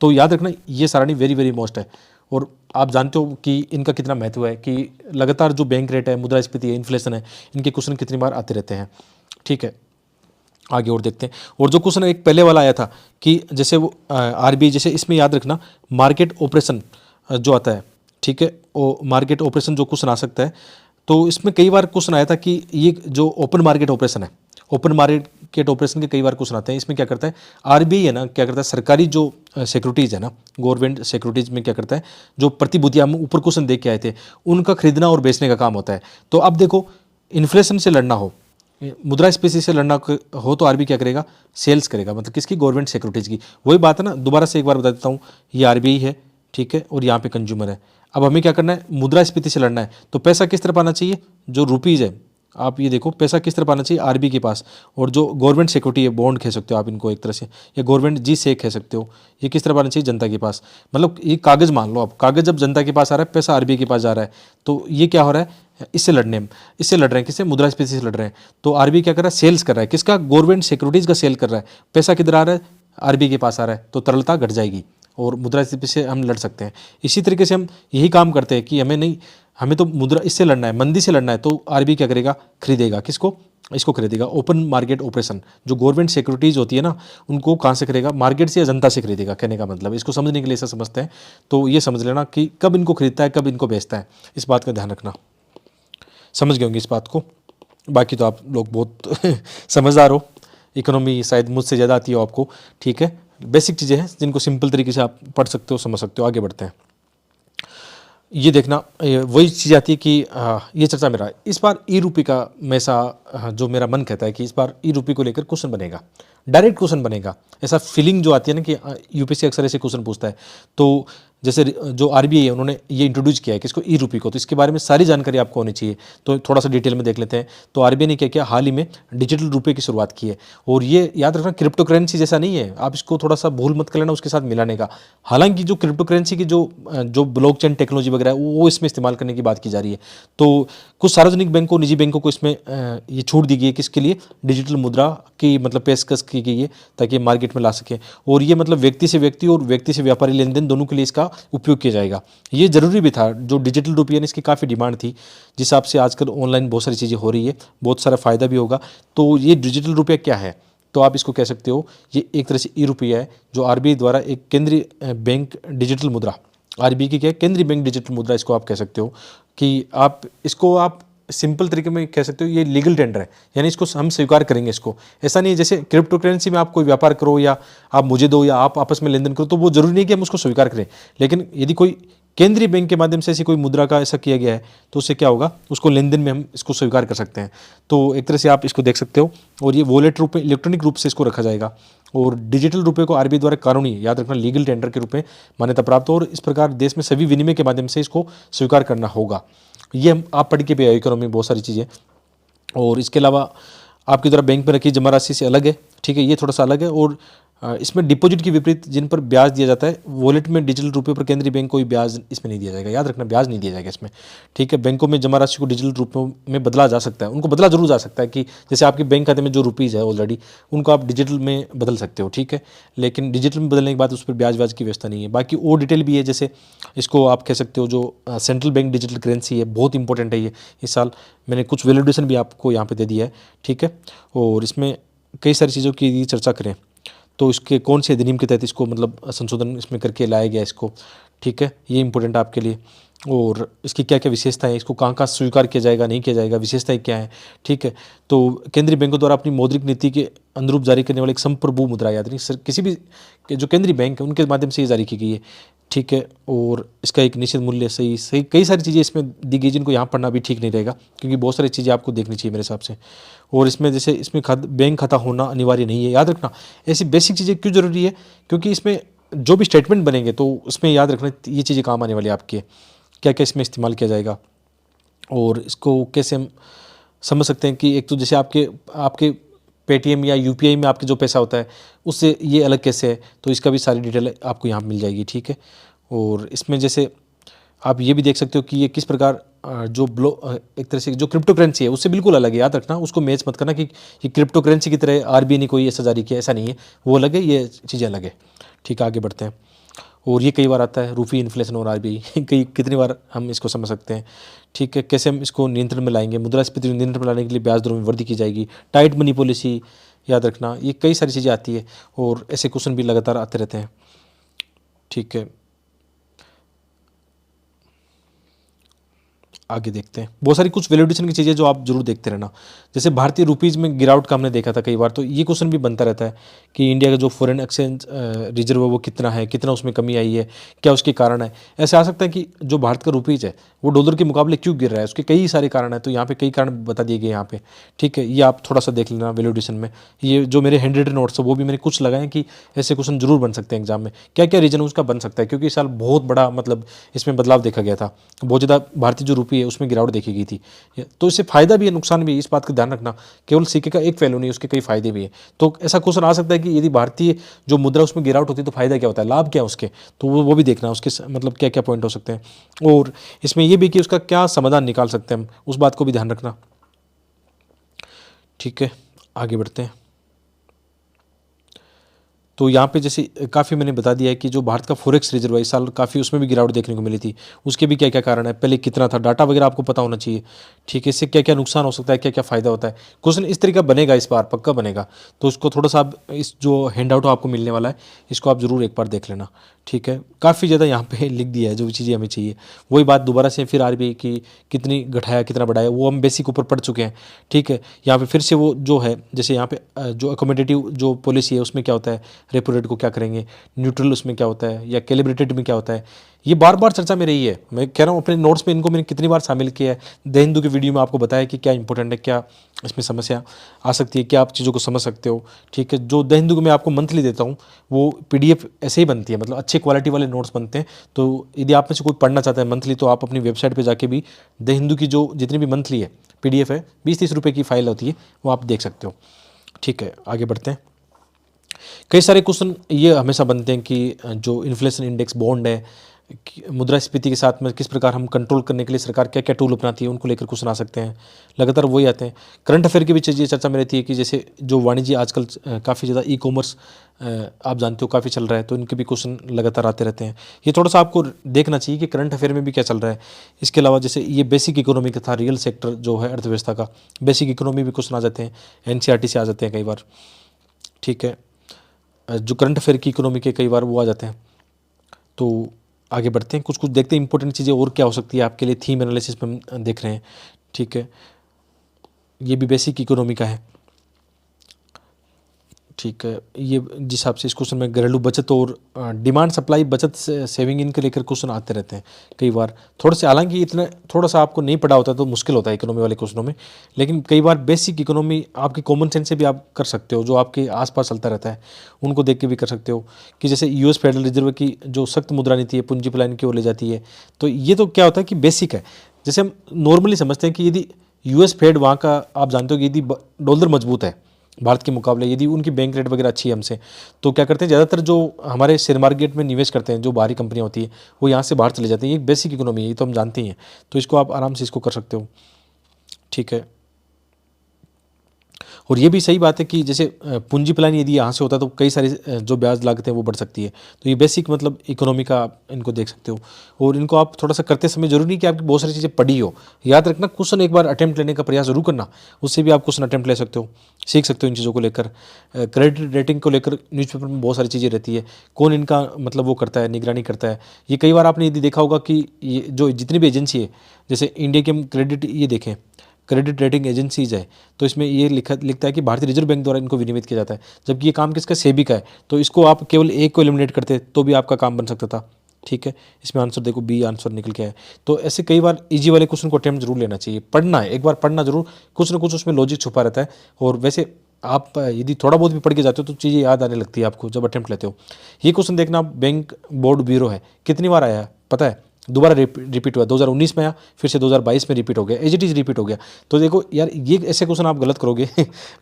तो याद रखना ये सारणी वेरी वेरी मोस्ट है। और आप जानते हो कि इनका कितना महत्व है कि लगातार जो बैंक रेट है, मुद्रास्फीति है, इन्फ्लेशन है, इनके क्वेश्चन कितनी बार आते रहते हैं। ठीक है, आगे और देखते हैं। और जो क्वेश्चन एक पहले वाला आया था कि जैसे वो आरबीआई, जैसे इसमें याद रखना मार्केट ऑपरेशन जो आता है, ठीक है, वो मार्केट ऑपरेशन जो क्वेश्चन आ सकता है, तो इसमें कई बार क्वेश्चन आया था कि ये जो ओपन मार्केट ऑपरेशन है, ओपन मार्केट ऑपरेशन के कई बार क्वेश्चन आते हैं। इसमें क्या करता है आरबीआई है ना, क्या करता है सरकारी जो सिक्योरिटीज़ है ना, गवर्नमेंट सिक्योरिटीज़ में क्या करता है, जो प्रतिभूतियां हम ऊपर क्वेश्चन देख के आए थे, उनका खरीदना और बेचने का काम होता है। तो अब देखो, इन्फ्लेशन से लड़ना हो, मुद्रास्फीति से लड़ना हो, तो आरबीआई क्या करेगा, सेल्स करेगा, मतलब किसकी, गवर्नमेंट सिक्योरिटीज़ की। वही बात है ना, दोबारा से एक बार बता देता हूँ, ये आरबीआई है, ठीक है, और यहाँ पे कंज्यूमर है। अब हमें क्या करना है, मुद्रास्फीति से लड़ना है, तो पैसा किस तरफ आना चाहिए, जो रुपीज़ है, आप ये देखो पैसा किस तरफ आना चाहिए, आरबीआई के पास। और जो गवर्नमेंट सिक्योरिटी है, बॉन्ड कह सकते हो आप इनको एक तरह से, या गवर्नमेंट जी से कह सकते हो, ये किस तरफ आना चाहिए, जनता के पास। मतलब ये कागज़ मान लो आप, कागज़ जब जनता के पास आ रहा है, पैसा आरबीआई के पास जा रहा है, तो ये क्या हो रहा है, इससे इससे लड़ रहे हैं, किससे, मुद्रास्फीति से लड़ रहे हैं। तो आरबीआई क्या कर रहा है, सेल्स कर रहा है, किसका, गवर्नमेंट सिक्योरिटीज़ का सेल कर रहा है। पैसा किधर आ रहा है, आरबीआई के पास आ रहा है, तो तरलता घट जाएगी और मुद्रास्फीति से हम लड़ सकते हैं। इसी तरीके से हम यही काम करते हैं कि हमें तो मुद्रा इससे लड़ना है, मंदी से लड़ना है, तो आरबीआई क्या करेगा, खरीदेगा, किसको, इसको खरीदेगा। ओपन मार्केट ऑपरेशन, जो गवर्नमेंट सिक्योरिटीज़ होती है ना, उनको कहाँ से खरीदेगा, मार्केट से या जनता से खरीदेगा, कहने का मतलब। इसको समझने के लिए ऐसा समझते हैं, तो ये समझ लेना कि कब इनको खरीदता है, कब इनको बेचता है, इस बात का ध्यान रखना। समझ गए होंगे इस बात को। बाकी तो आप लोग बहुत समझदार हो, इकोनॉमी शायद मुझसे ज़्यादा आती हो आपको। ठीक है, बेसिक चीज़ें हैं जिनको सिंपल तरीके से आप पढ़ सकते हो, समझ सकते हो। आगे बढ़ते हैं। ये देखना, वही चीज़ आती है कि ये चर्चा मेरा इस बार ई रूपी का, जो मेरा मन कहता है कि इस बार ई रूपी को लेकर क्वेश्चन बनेगा, डायरेक्ट क्वेश्चन बनेगा। ऐसा फीलिंग जो आती है ना कि यूपीएससी अक्सर ऐसे क्वेश्चन पूछता है। तो जैसे जो आरबीआई है, उन्होंने ये इंट्रोड्यूस किया है किसको, ई रूपी को, तो इसके बारे में सारी जानकारी आपको होनी चाहिए। तो थोड़ा सा डिटेल में देख लेते हैं। तो आरबीआई ने क्या किया, हाल ही में डिजिटल रुपये की शुरुआत की है। और ये याद रखना, क्रिप्टो करेंसी जैसा नहीं है, आप इसको थोड़ा सा भूल मत कर लेना उसके साथ मिलाने का। हालांकि जो क्रिप्टो करेंसी की जो ब्लॉकचेन टेक्नोलॉजी वगैरह है, वो इसमें इस्तेमाल करने की बात की जा रही है। तो कुछ सार्वजनिक बैंकों, निजी बैंकों को इसमें ये छूट दी गई है, किसके लिए, डिजिटल मुद्रा की मतलब पेशकश की गई है ताकि मार्केट में ला सके। और ये मतलब व्यक्ति से व्यक्ति और व्यक्ति से व्यापारी लेन देन दोनों के लिए इसका उपयोग किया जाएगा। ये जरूरी भी था, जो डिजिटल रुपया, इसकी काफ़ी डिमांड थी, जिस हिसाब से आजकल ऑनलाइन बहुत सारी चीज़ें हो रही है, बहुत सारा फायदा भी होगा। तो ये डिजिटल रुपया क्या है, तो आप इसको कह सकते हो, ये एक तरह से ई रुपया है, जो आरबीआई द्वारा एक केंद्रीय बैंक डिजिटल मुद्रा, आरबीआई की क्या है, केंद्रीय बैंक डिजिटल मुद्रा, इसको आप कह सकते हो कि आप सिंपल तरीके में कह सकते हो ये लीगल टेंडर है, यानी इसको हम स्वीकार करेंगे। इसको ऐसा नहीं है जैसे क्रिप्टो करेंसी में आप कोई व्यापार करो या आप मुझे दो या आप आपस में लेन देन करो, तो वो जरूरी नहीं कि हम उसको स्वीकार करें। लेकिन यदि कोई केंद्रीय बैंक के माध्यम से ऐसी कोई मुद्रा का ऐसा किया गया है, तो उससे क्या होगा, उसको लेन देन में हम इसको स्वीकार कर सकते हैं। तो एक तरह से आप इसको देख सकते हो। और ये वॉलेट रूप में, इलेक्ट्रॉनिक रूप से इसको रखा जाएगा। और डिजिटल रुपये को आरबीआई द्वारा कानूनी, याद रखना, लीगल टेंडर के रूप में मान्यता प्राप्त हो, और इस प्रकार देश में सभी विनिमय के माध्यम से इसको स्वीकार करना होगा। ये हम आप पढ़ के भी आए इकोनॉमी में बहुत सारी चीज़ें। और इसके अलावा आपकी द्वारा बैंक में रखी जमा राशि से अलग है, ठीक है, ये थोड़ा सा अलग है। और इसमें डिपॉजिट के विपरीत जिन पर ब्याज दिया जाता है, वॉलेट में डिजिटल रुपये पर केंद्रीय बैंक कोई ब्याज इसमें नहीं दिया जाएगा। याद रखना, ब्याज नहीं दिया जाएगा इसमें, ठीक है। बैंकों में जमा राशि को डिजिटल रूपों में बदला जा सकता है, उनको बदला जरूर जा सकता है कि जैसे आपके बैंक खाते में जो रुपीज़ है ऑलरेडी, उनको आप डिजिटल में बदल सकते हो, ठीक है। लेकिन डिजिटल में बदलने के बाद उस पर ब्याज की व्यवस्था नहीं है। बाकी और डिटेल भी है, जैसे इसको आप कह सकते हो जो सेंट्रल बैंक डिजिटल करेंसी है, बहुत इंपॉर्टेंट है ये। इस साल मैंने कुछ वैलिडेशन भी आपको यहाँ पे दे दिया है, ठीक है। और इसमें कई सारी चीज़ों की चर्चा करें तो इसके कौन से अधिनियम के तहत इसको मतलब संशोधन इसमें करके लाया गया इसको, ठीक है, ये इंपॉर्टेंट है आपके लिए। और इसकी क्या क्या विशेषताएं, इसको कहाँ कहाँ स्वीकार किया जाएगा, नहीं किया जाएगा, विशेषताएं क्या है, ठीक है। तो केंद्रीय बैंकों द्वारा अपनी मौद्रिक नीति के अनुरूप जारी करने वाले एक संप्रभु मुद्रा, याद नहीं सर, किसी भी जो केंद्रीय बैंक है उनके माध्यम से ये जारी की गई है, ठीक है। और इसका एक निश्चित मूल्य, सही कई सारी चीज़ें इसमें दी गई, जिनको यहाँ पढ़ना भी ठीक नहीं रहेगा, क्योंकि बहुत सारी चीज़ें आपको देखनी चाहिए मेरे हिसाब से। और इसमें जैसे इसमें बैंक खाता होना अनिवार्य नहीं है, याद रखना। ऐसी बेसिक चीज़ें क्यों जरूरी है, क्योंकि इसमें जो भी स्टेटमेंट बनेंगे तो उसमें याद रखना ये चीज़ें काम आने वाली है आपकी, क्या क्या इसमें इस्तेमाल किया जाएगा और इसको कैसे हम समझ सकते हैं कि एक तो जैसे आपके आपके पेटीएम या यूपीआई में आपके जो पैसा होता है उससे ये अलग कैसे है, तो इसका भी सारी डिटेल आपको यहाँ मिल जाएगी। ठीक है, और इसमें जैसे आप ये भी देख सकते हो कि ये किस प्रकार जो एक तरह से जो क्रिप्टो करेंसी है उससे बिल्कुल अलग है। याद रखना, उसको मैच मत करना कि ये क्रिप्टो करेंसी की तरह आरबीआई ने कोई ऐसा जारी किया, ऐसा नहीं है, वो अलग है, ये चीज़ें अलग है। ठीक है, आगे बढ़ते हैं। और ये कई बार आता है रूफी इन्फ्लेशन और आरबीआई कई कितनी बार हम इसको समझ सकते हैं। ठीक है, कैसे हम इसको नियंत्रण में लाएंगे, मुद्रास्फीति नियंत्रण में लाने के लिए ब्याज दरों में वृद्धि की जाएगी, टाइट मनी पॉलिसी, याद रखना, ये कई सारी चीज़ें आती है और ऐसे क्वेश्चन भी लगातार आते रहते हैं। ठीक है, आगे देखते हैं। बहुत सारी कुछ वैल्यूडेशन की चीज़ें जो आप जरूर देखते रहना। जैसे भारतीय रुपीज़ में गिरावट का हमने देखा था कई बार, तो ये क्वेश्चन भी बनता रहता है कि इंडिया का जो फॉरेन एक्सचेंज रिजर्व है वो कितना है, कितना उसमें कमी आई है, क्या उसके कारण है। ऐसे आ सकता है कि जो भारत का रुपीज़ है वो डॉलर के मुकाबले क्यों गिर रहा है, उसके कई सारे कारण है। तो यहाँ पे कई कारण बता दिए गए यहाँ पे। ठीक है, ये आप थोड़ा सा देख लेना वैल्यूडेशन में। ये जो मेरे हैंड रिटन नोट्स है वो भी मैंने कुछ लगाए हैं कि ऐसे क्वेश्चन जरूर बन सकते हैं एग्जाम में, क्या क्या रीजन उसका बन सकता है, क्योंकि इस साल बहुत बड़ा मतलब इसमें बदलाव देखा गया था, बहुत ज़्यादा भारतीय जो रुपये है उसमें गिरावट देखी गई थी। तो इससे फायदा भी है, नुकसान भी है, इस बात का ध्यान रखना। केवल सिक्के का एक पहलू नहीं, उसके कई फायदे भी है। तो ऐसा क्वेश्चन आ सकता है कि यदि भारतीय जो मुद्रा उसमें गिरावट होती है तो फायदा क्या होता है, लाभ क्या है उसके, तो वो भी देखना, उसके मतलब क्या क्या पॉइंट हो सकते हैं। और इसमें यह भी कि उसका क्या समाधान निकाल सकते हैं हम, उस बात को भी ध्यान रखना। ठीक है, आगे बढ़ते हैं। तो यहाँ पे जैसे काफ़ी मैंने बता दिया है कि जो भारत का फॉरेक्स रिजर्व है इस साल काफ़ी उसमें भी गिरावट देखने को मिली थी, उसके भी क्या क्या कारण है, पहले कितना था, डाटा वगैरह आपको पता होना चाहिए। ठीक है, इससे क्या क्या नुकसान हो सकता है, क्या क्या फ़ायदा होता है। क्वेश्चन इस तरीका बनेगा, इस बार पक्का बनेगा। तो उसको थोड़ा सा आप इस जो हैंड आउट आपको मिलने वाला है इसको आप ज़रूर एक बार देख लेना। ठीक है, काफ़ी ज़्यादा यहाँ पे लिख दिया है जो चीज़ें हमें चाहिए। वही बात दोबारा से फिर आरबीआई की कितनी घटाया कितना बढ़ाया वो हम बेसिक ऊपर पढ़ चुके हैं। ठीक है, यहाँ पे फिर से वो जो है जैसे यहाँ पे जो अकोमोडेटिव जो पॉलिसी है उसमें क्या होता है, रेपो रेट को क्या करेंगे, न्यूट्रल उसमें क्या होता है, या कैलिब्रेटेड में क्या होता है, ये बार बार चर्चा में रही है। मैं कह रहा हूँ अपने नोट्स में इनको मैंने कितनी बार शामिल किया है। द हिंदू की वीडियो में आपको बताया कि क्या इंपॉर्टेंट है, क्या इसमें समस्या आ सकती है, क्या आप चीज़ों को समझ सकते हो। ठीक है, जो द हिंदू को मैं आपको मंथली देता हूँ वो पीडीएफ ऐसे ही बनती है, मतलब अच्छे क्वालिटी वाले नोट्स बनते हैं। तो यदि आप में से कोई पढ़ना चाहता है मंथली तो आप अपनी वेबसाइट पर जाके भी द हिंदू की जो जितनी भी मंथली है पीडीएफ है, 20-30 रुपये की फाइल होती है, वो आप देख सकते हो। ठीक है, आगे बढ़ते हैं। कई सारे क्वेश्चन ये हमेशा बनते हैं कि जो इन्फ्लेशन इंडेक्स बॉन्ड है, मुद्रास्फीति के साथ में किस प्रकार हम कंट्रोल करने के लिए सरकार क्या क्या टूल अपनाती है, उनको लेकर क्वेश्चन आ सकते हैं। लगातार वही आते हैं। करंट अफेयर की भी चीज़ें चर्चा में रहती है कि जैसे जो वाणिज्य आजकल काफ़ी ज़्यादा ई कॉमर्स आप जानते हो काफ़ी चल रहा है, तो इनके भी क्वेश्चन लगातार आते रहते हैं। ये थोड़ा सा आपको देखना चाहिए कि करंट अफेयर में भी क्या चल रहा है। इसके अलावा जैसे ये बेसिक इकोनॉमी का था, रियल सेक्टर जो है अर्थव्यवस्था का, बेसिक इकोनॉमी भी क्वेश्चन आ जाते हैं, एनसीईआरटी से आ जाते हैं कई बार। ठीक है, जो करंट अफेयर की इकोनॉमी के कई बार वो आ जाते हैं। तो आगे बढ़ते हैं, कुछ कुछ देखते हैं इंपॉर्टेंट चीज़ें और क्या हो सकती है आपके लिए, थीम एनालिसिस में हम देख रहे हैं। ठीक है, ये भी बेसिक इकोनॉमी का है। ठीक है, ये जिस हिसाब से इस क्वेश्चन में घरेलू बचत और डिमांड सप्लाई बचत से सेविंग इनके लेकर क्वेश्चन आते रहते हैं कई बार। थोड़ा से हालांकि इतना थोड़ा सा आपको नहीं पढ़ा होता तो मुश्किल होता है इकोनॉमी वाले क्वेश्चनों में, लेकिन कई बार बेसिक इकोनॉमी आपकी कॉमन सेंस से भी आप कर सकते हो, जो आपके आसपास चलता रहता है उनको देख के भी कर सकते हो। कि जैसे यूएस फेडरल रिजर्व की जो सख्त मुद्रा नीति है पूंजी पलायन की ओर ले जाती है, तो ये तो क्या होता है कि बेसिक है। जैसे हम नॉर्मली समझते हैं कि यदि यूएस फेड वहाँ का आप जानते हो कि यदि डॉलर मजबूत है भारत के मुकाबले, यदि उनकी बैंक रेट वगैरह अच्छी है हमसे, तो क्या करते हैं ज़्यादातर जो हमारे शेयर मार्केट में निवेश करते हैं जो बाहरी कंपनियां होती है वो यहाँ से बाहर चले जाती हैं। ये बेसिक इकोनॉमी है, ये तो हम जानते ही हैं। तो इसको आप आराम से इसको कर सकते हो। ठीक है, और ये भी सही बात है कि जैसे पूंजी प्लान यदि यहाँ से होता है तो कई सारी जो ब्याज लागतें वो बढ़ सकती है। तो ये बेसिक मतलब इकोनॉमी का आप इनको देख सकते हो। और इनको आप थोड़ा सा करते समय जरूरी नहीं कि आपकी बहुत सारी चीज़ें पढ़ी हो, याद रखना क्वेश्चन एक बार अटैम्प्ट लेने का प्रयास जरूर करना, उससे भी आप क्वेश्चन अटैम्प्ट ले सकते हो, सीख सकते हो इन चीज़ों को लेकर। क्रेडिट रेटिंग को लेकर न्यूज़पेपर में बहुत सारी चीज़ें रहती है, कौन इनका मतलब वो करता है, निगरानी करता है। ये कई बार आपने यदि देखा होगा कि ये जो जितनी भी एजेंसी है, जैसे इंडिया के हम क्रेडिट ये देखें, क्रेडिट रेटिंग एजेंसीज है, तो इसमें ये लिखता है कि भारतीय रिजर्व बैंक द्वारा इनको विनियमित किया जाता है, जबकि ये काम किसका, सेबी का है। तो इसको आप केवल एक को एलिमिनेट करते तो भी आपका काम बन सकता था। ठीक है, इसमें आंसर देखो बी आंसर निकल के आया। तो ऐसे कई बार इजी वाले क्वेश्चन को अटेम्प्ट जरूर लेना चाहिए, पढ़ना है एक बार, पढ़ना जरूर, कुछ ना कुछ उसमें लॉजिक छुपा रहता है। और वैसे आप यदि थोड़ा बहुत भी पढ़ के जाते हो तो चीज़ें याद आने लगती है आपको जब अटेम्प्ट लेते हो। ये क्वेश्चन देखना, बैंक बोर्ड ब्यूरो है, कितनी बार आया है पता है, दोबारा रिपीट हुआ, 2019 में आया, फिर से 2022 में रिपीट हो गया, एज इट इज़ रिपीट हो गया। तो देखो यार, ये ऐसे क्वेश्चन आप गलत करोगे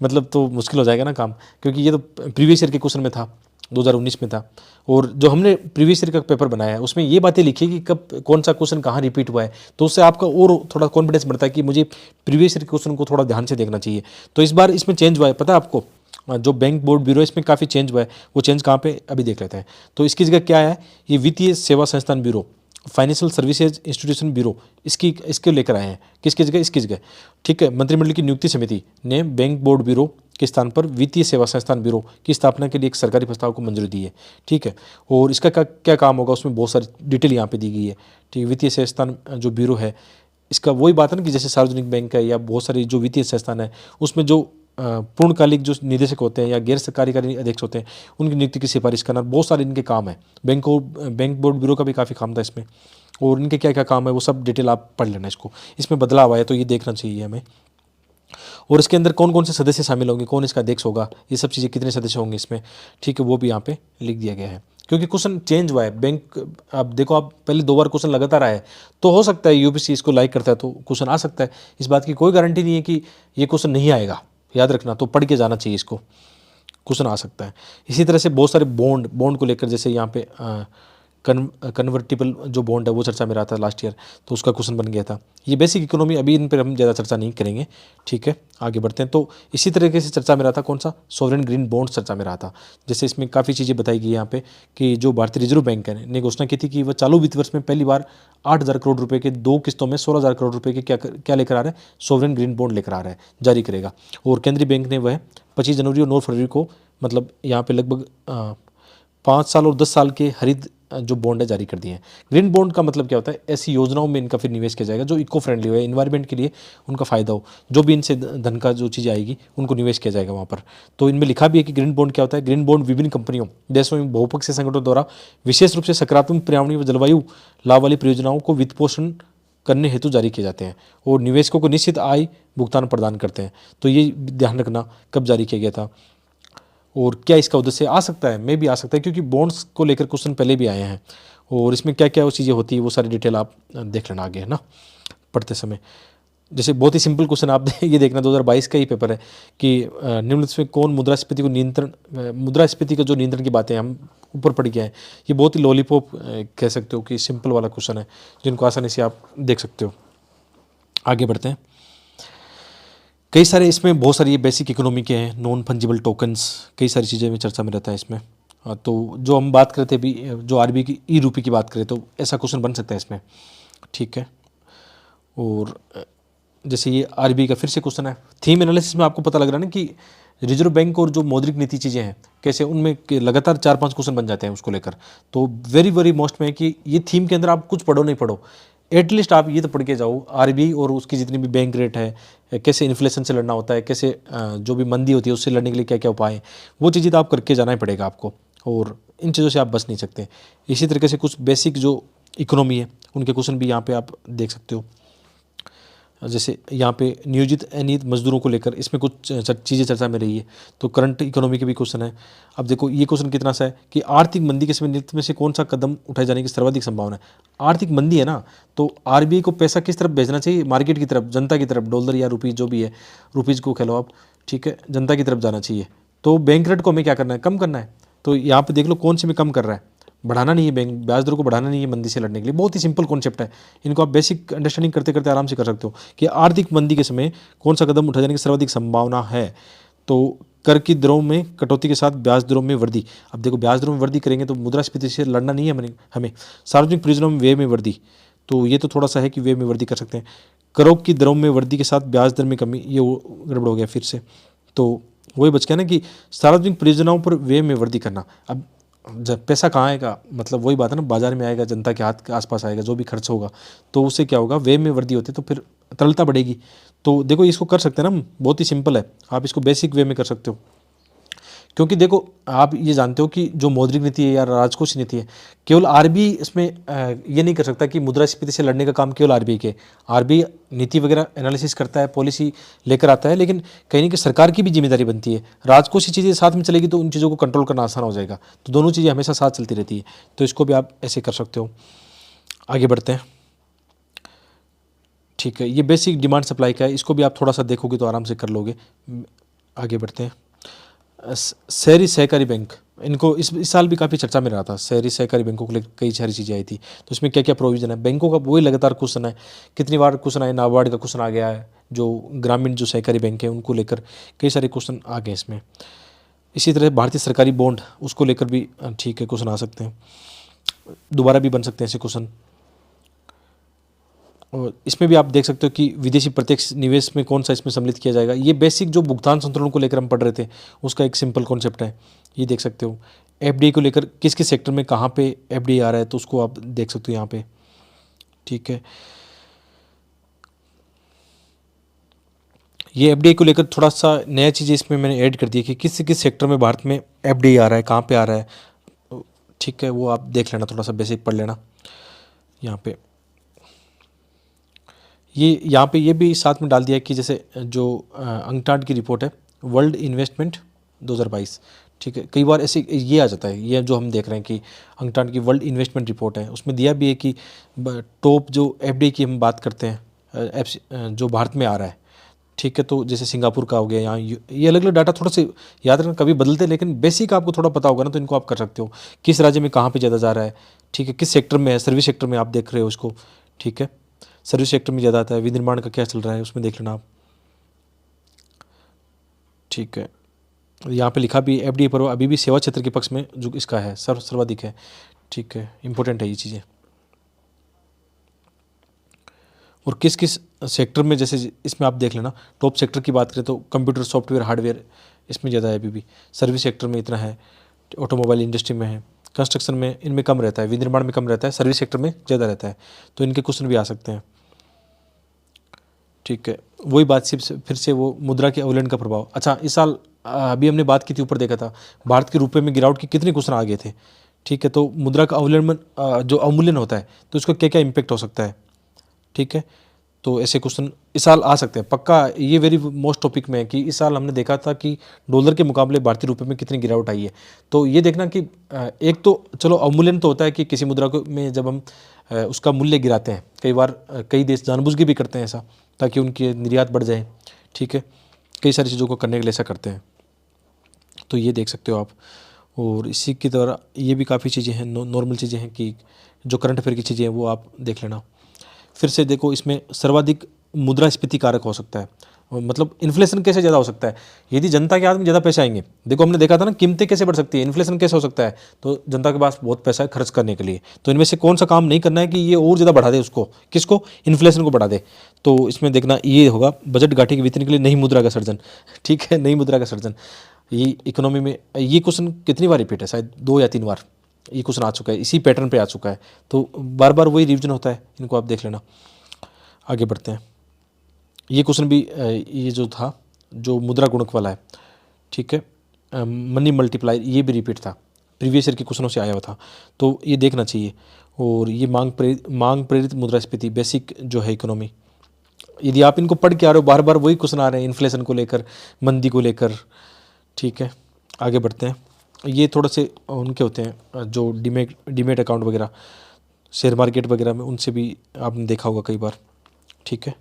मतलब तो मुश्किल हो जाएगा ना काम, क्योंकि ये तो प्रीवियस ईयर के क्वेश्चन में था, 2019 में था। और जो हमने प्रीवियस ईयर का पेपर बनाया है उसमें ये बातें लिखी कि कब कौन सा क्वेश्चन कहाँ रिपीट हुआ है, तो उससे आपका और थोड़ा कॉन्फिडेंस बढ़ता है कि मुझे प्रीवियस ईयर के क्वेश्चन को थोड़ा ध्यान से देखना चाहिए। तो इस बार इसमें चेंज हुआ है, पता है आपको, जो बैंक बोर्ड ब्यूरो इसमें काफ़ी चेंज हुआ है। वो चेंज कहाँ पे, अभी देख लेते हैं। तो इसकी जगह क्या है, ये वित्तीय सेवा संस्थान bureau, financial services institution bureau, इसके लेकर आए हैं। किसकी जगह, इसकी जगह, ठीक है। मंत्रिमंडल की नियुक्ति समिति ने बैंक बोर्ड ब्यूरो के स्थान पर वित्तीय सेवा संस्थान ब्यूरो की स्थापना के लिए एक सरकारी प्रस्ताव को मंजूरी दी है, ठीक है। और इसका क्या काम होगा, उसमें बहुत सारी डिटेल यहाँ पे दी गई है, ठीक है। वित्तीय सेवा संस्थान जो ब्यूरो है, इसका वही बात है ना कि जैसे सार्वजनिक बैंक है या बहुत सारी जो वित्तीय संस्थान है, उसमें जो पूर्णकालिक जो निदेशक होते हैं या गैर कार्यकारी अध्यक्ष होते हैं, उनकी नियुक्ति की सिफारिश करना, बहुत सारे इनके काम है। बैंक बोर्ड ब्यूरो का भी काफ़ी काम था इसमें, और इनके क्या क्या काम है वो सब डिटेल आप पढ़ लेना इसको। इसमें बदलाव आया तो ये देखना चाहिए हमें। और इसके अंदर कौन कौन से सदस्य शामिल होंगे, कौन इसका अध्यक्ष होगा, ये सब चीज़ें, कितने सदस्य होंगे इसमें, ठीक है, वो भी यहाँ पे लिख दिया गया है। क्योंकि क्वेश्चन चेंज हुआ है, बैंक, आप देखो, आप पहले 2 बार क्वेश्चन लगातार आया है, तो हो सकता है यूपीएससी इसको लाइक करता है तो क्वेश्चन आ सकता है। इस बात की कोई गारंटी नहीं है कि ये क्वेश्चन नहीं आएगा, याद रखना। तो पढ़ के जाना चाहिए इसको, क्वेश्चन आ सकता है। इसी तरह से बहुत सारे बॉन्ड को लेकर, जैसे यहाँ पे कन्वर्टिबल जो बॉन्ड है वो चर्चा में रहा था लास्ट ईयर, तो उसका क्वेश्चन बन गया था। ये बेसिक इकोनॉमी, अभी इन पर हम ज़्यादा चर्चा नहीं करेंगे, ठीक है, आगे बढ़ते हैं। तो इसी तरीके से चर्चा में रहा था कौन सा, सॉवरेन ग्रीन बॉन्ड चर्चा में रहा था। जैसे इसमें काफ़ी चीज़ें बताई गई यहाँ पे कि जो भारतीय रिजर्व बैंक ने घोषणा की थी कि वह चालू वित्त वर्ष में पहली बार 8,000 करोड़ रुपये के 2 किस्तों में 16,000 करोड़ रुपये के क्या लेकर आ रहा है, सॉवरेन ग्रीन बॉन्ड लेकर आ रहा है, जारी करेगा। और केंद्रीय बैंक ने वह 25 जनवरी और 9 फरवरी को, मतलब यहाँ पे लगभग 5 साल और 10 साल के हरित जो बॉन्ड है जारी कर दिए हैं। ग्रीन बॉन्ड का मतलब क्या होता है, ऐसी योजनाओं में इनका फिर निवेश किया जाएगा जो इको फ्रेंडली हो, एनवायरनमेंट के लिए उनका फायदा हो, जो भी इनसे धन का जो चीज़ें आएगी उनको निवेश किया जाएगा वहाँ पर। तो इनमें लिखा भी है कि ग्रीन बॉन्ड क्या होता है। ग्रीन बॉन्ड विभिन्न कंपनियों, देशों में बहुपक्षीय संगठनों द्वारा विशेष रूप से सकारात्मक पर्यावरणीय व जलवायु लाभ वाली परियोजनाओं को वित्त पोषण करने हेतु जारी किए जाते हैं और निवेशकों को निश्चित आय भुगतान प्रदान करते हैं। तो ये ध्यान रखना कब जारी किया गया था और क्या इसका उद्देश्य आ सकता है, मे भी आ सकता है, क्योंकि बॉन्ड्स को लेकर क्वेश्चन पहले भी आए हैं। और इसमें क्या क्या वो चीज़ें होती है वो सारी डिटेल आप देख लेना आगे, है ना, पढ़ते समय। जैसे बहुत ही सिंपल क्वेश्चन आप ये देखना, 2022 का ही पेपर है कि निम्नलिखित में कौन मुद्रास्फीति को नियंत्रण, मुद्रास्फीति का जो नियंत्रण की बातें हम ऊपर पढ़ के हैं, ये बहुत ही लॉलीपॉप कह सकते हो कि सिंपल वाला क्वेश्चन है, जिनको आसानी से आप देख सकते हो। आगे बढ़ते हैं। कई सारे इसमें बहुत सारी ये बेसिक इकोनॉमी के हैं, नॉन फंजिबल टोकन्स, कई सारी चीज़ें में चर्चा में रहता है इसमें। तो जो हम बात करते अभी, जो आरबीआई की ई रूपी की बात करें तो ऐसा क्वेश्चन बन सकता है इसमें, ठीक है। और जैसे ये आरबीआई का फिर से क्वेश्चन है, थीम एनालिसिस में आपको पता लग रहा है ना कि रिजर्व बैंक और जो मौद्रिक नीति चीज़ें हैं कैसे, उनमें लगातार 4-5 क्वेश्चन बन जाते हैं उसको लेकर। तो वेरी वेरी मोस्ट में कि ये थीम के अंदर आप कुछ पढ़ो नहीं पढ़ो, एटलीस्ट आप ये तो पढ़ के जाओ, आरबीआई और उसकी जितनी भी बैंक रेट है, कैसे इन्फ्लेशन से लड़ना होता है, कैसे जो भी मंदी होती है उससे लड़ने के लिए क्या क्या उपाय हैं, वो चीज़ें तो आप करके जाना ही पड़ेगा आपको, और इन चीज़ों से आप बच नहीं सकते। इसी तरीके से कुछ बेसिक जो इकोनॉमी है उनके क्वेश्चन भी यहाँ पे आप देख सकते हो। जैसे यहाँ पे नियोजित अनियमित मजदूरों को लेकर इसमें कुछ चीज़ें चर्चा में रही है, तो करंट इकोनॉमी के भी क्वेश्चन है। अब देखो ये क्वेश्चन कितना सा है कि आर्थिक मंदी के समय निम्नलिखित में से कौन सा कदम उठाए जाने की सर्वाधिक संभावना है। आर्थिक मंदी है ना, तो आरबीआई को पैसा किस तरफ भेजना चाहिए, मार्केट की तरफ, जनता की तरफ, डॉलर या रुपीज़ जो भी है, रुपीज़ को खेलो आप, ठीक है, जनता की तरफ जाना चाहिए। तो बैंक रेट को हमें क्या करना है, कम करना है। तो यहाँ पर देख लो कौन से में कम कर रहा है, बढ़ाना नहीं है, बैंक ब्याज दर को बढ़ाना नहीं है मंदी से लड़ने के लिए। बहुत ही सिंपल कॉन्सेप्ट है, इनको आप बेसिक अंडरस्टैंडिंग करते करते आराम से कर सकते हो कि आर्थिक मंदी के समय कौन सा कदम उठाए जाने की सर्वाधिक संभावना है। तो कर की दरों में कटौती के साथ ब्याज दरों में वृद्धि। अब देखो ब्याज दरों में वृद्धि करेंगे तो मुद्रास्फीति से लड़ना नहीं है हमें। सार्वजनिक परियोजनाओं में व्यय में वृद्धि, तो ये तो थोड़ा सा है कि व्यय में वृद्धि कर सकते हैं। करों की दरों में वृद्धि के साथ ब्याज दर में कमी, ये गड़बड़ हो गया फिर से। तो वही बच गया ना कि सार्वजनिक परियोजनाओं पर व्यय में वृद्धि करना। अब जब पैसा कहाँ आएगा, मतलब वही बात है ना, बाजार में आएगा, जनता के हाथ के आसपास आएगा, जो भी खर्च होगा, तो उससे क्या होगा, व्यय में वृद्धि होती है तो फिर तरलता बढ़ेगी। तो देखो इसको कर सकते हैं ना, बहुत ही सिंपल है, आप इसको बेसिक वे में कर सकते हो। क्योंकि देखो आप ये जानते हो कि जो मौद्रिक नीति है या राजकोषीय नीति है, केवल आरबीआई इसमें ये नहीं कर सकता कि मुद्रास्फीति से लड़ने का काम केवल आरबीआई के। आरबीआई नीति वगैरह एनालिसिस करता है, पॉलिसी लेकर आता है, लेकिन कहीं ना कहीं सरकार की भी जिम्मेदारी बनती है। राजकोषीय चीज़ें साथ में चलेगी तो उन चीज़ों को कंट्रोल करना आसान हो जाएगा। तो दोनों चीज़ें हमेशा साथ चलती रहती है, तो इसको भी आप ऐसे कर सकते हो। आगे बढ़ते हैं। ठीक है, ये बेसिक डिमांड सप्लाई का है, इसको भी आप थोड़ा सा देखोगे तो आराम से कर लोगे। आगे बढ़ते हैं। शहरी सहकारी बैंक, इनको इस साल भी काफ़ी चर्चा में रहा था। शहरी सहकारी बैंकों को लेकर कई सारी चीज़ें आई थी, तो इसमें क्या क्या प्रोविज़न है बैंकों का, वही लगातार क्वेश्चन है। कितनी बार क्वेश्चन आए, नाबार्ड का क्वेश्चन आ गया है, जो ग्रामीण जो सहकारी बैंक है उनको लेकर कई सारे क्वेश्चन आ गए इसमें। इसी तरह भारतीय सरकारी बॉन्ड, उसको लेकर भी ठीक है क्वेश्चन आ सकते हैं, दोबारा भी बन सकते हैं ऐसे क्वेश्चन। और इसमें भी आप देख सकते हो कि विदेशी प्रत्यक्ष निवेश में कौन सा इसमें सम्मिलित किया जाएगा। ये बेसिक जो भुगतान संतुलन को लेकर हम पढ़ रहे थे उसका एक सिंपल कॉन्सेप्ट है, ये देख सकते हो। एफडीआई को लेकर किस किस सेक्टर में कहाँ पे एफडीआई आ रहा है, तो उसको आप देख सकते हो यहाँ पे। ठीक है, ये एफडीआई को लेकर थोड़ा सा नया चीज़ इसमें मैंने ऐड कर दी है कि किस किस सेक्टर में भारत में एफडीआई आ रहा है, कहाँ पे आ रहा है। ठीक है, वो आप देख लेना, थोड़ा सा बेसिक पढ़ लेना यहाँ पे। ये यहाँ पे ये भी साथ में डाल दिया है कि जैसे जो अंकटाड की रिपोर्ट है, वर्ल्ड इन्वेस्टमेंट 2022। ठीक है, कई बार ऐसे ये आ जाता है, ये जो हम देख रहे हैं कि अंकटाड की वर्ल्ड इन्वेस्टमेंट रिपोर्ट है, उसमें दिया भी है कि टॉप जो एफडीआई की हम बात करते हैं जो भारत में आ रहा है। ठीक है, तो जैसे सिंगापुर का हो गया, यहाँ ये अलग अलग डाटा थोड़ा से याद रखना, कभी बदलते हैं, लेकिन बेसिक आपको थोड़ा पता होगा ना, तो इनको आप कर सकते हो। किस राज्य में कहाँ पे ज़्यादा जा रहा है, ठीक है, किस सेक्टर में है, सर्विस सेक्टर में आप देख रहे हो उसको। ठीक है, सर्विस सेक्टर में ज़्यादा आता है, विनिर्माण का क्या चल रहा है उसमें देख लेना आप। ठीक है, यहाँ पे लिखा भी एफडीआई पर अभी भी सेवा क्षेत्र के पक्ष में जो इसका है सर्वाधिक है। ठीक है, इंपॉर्टेंट है ये चीज़ें। और किस किस सेक्टर में, जैसे इसमें आप देख लेना, टॉप सेक्टर की बात करें तो कंप्यूटर सॉफ्टवेयर हार्डवेयर इसमें ज़्यादा है अभी भी, सर्विस सेक्टर में इतना है, ऑटोमोबाइल इंडस्ट्री में है, कंस्ट्रक्शन में इनमें कम रहता है, विनिर्माण में कम रहता है, सर्विस सेक्टर में ज़्यादा रहता है। तो इनके क्वेश्चन भी आ सकते हैं। ठीक है, वही बात सिर्फ फिर से वो मुद्रा के अवमूल्यन का प्रभाव। अच्छा, इस साल अभी हमने बात की थी, ऊपर देखा था भारत के रुपए में गिरावट के कितने क्वेश्चन आ गए थे। ठीक है, तो मुद्रा का अवमूल्यन जो अवमूल्यन होता है तो उसका क्या क्या इम्पेक्ट हो सकता है। ठीक है, तो ऐसे क्वेश्चन इस साल आ सकते हैं पक्का। ये वेरी मोस्ट टॉपिक में है कि इस साल हमने देखा था कि डॉलर के मुकाबले भारतीय रुपए में कितनी गिरावट आई है। तो ये देखना कि एक तो चलो अवमूल्यन तो होता है कि किसी मुद्रा को में जब हम उसका मूल्य गिराते हैं, कई बार कई देश जानबूझ के भी करते हैं ऐसा, ताकि उनकी निर्यात बढ़ जाए। ठीक है, कई सारी चीज़ों को करने के लिए ऐसा करते हैं, तो ये देख सकते हो आप। और इसी की तरह ये भी काफ़ी चीज़ें हैं, नॉर्मल चीज़ें हैं कि जो करंट अफेयर की चीज़ें हैं वो आप देख लेना। फिर से देखो, इसमें सर्वाधिक मुद्रास्फीति कारक हो सकता है, मतलब इन्फ्लेशन कैसे ज़्यादा हो सकता है, यदि जनता के हाथ में ज़्यादा पैसे आएंगे। देखो हमने देखा था ना, कीमतें कैसे बढ़ सकती है, इन्फ्लेशन कैसे हो सकता है, तो जनता के पास बहुत पैसा है खर्च करने के लिए। तो इनमें से कौन सा काम नहीं करना है कि ये और ज़्यादा बढ़ा दे उसको, किसको, इन्फ्लेशन को बढ़ा दे। तो इसमें देखना ये होगा, बजट घाटे के वितरण के लिए नई मुद्रा का सृजन। ठीक है, नई मुद्रा का सृजन, ये इकोनॉमी में ये क्वेश्चन कितनी बार रिपीट है, शायद 2 या 3 बार ये क्वेश्चन आ चुका है, इसी पैटर्न पे आ चुका है, तो बार बार वही रिविजन होता है, इनको आप देख लेना। आगे बढ़ते हैं। ये क्वेश्चन भी ये जो था, जो मुद्रा गुणक वाला है, ठीक है, मनी मल्टीप्लायर, ये भी रिपीट था, प्रीवियस ईयर के क्वेश्चनों से आया हुआ था, तो ये देखना चाहिए। और ये मांग प्रेरित मुद्रास्फीति, बेसिक जो है इकोनॉमी, यदि आप इनको पढ़ के आ रहे हो, बार बार वही क्वेश्चन आ रहे हैं इन्फ्लेशन को लेकर, मंदी को लेकर। ठीक है, आगे बढ़ते हैं। ये थोड़े से उनके होते हैं जो डीमेट अकाउंट वगैरह शेयर मार्केट वगैरह में, उनसे भी आपने देखा होगा कई बार। ठीक है,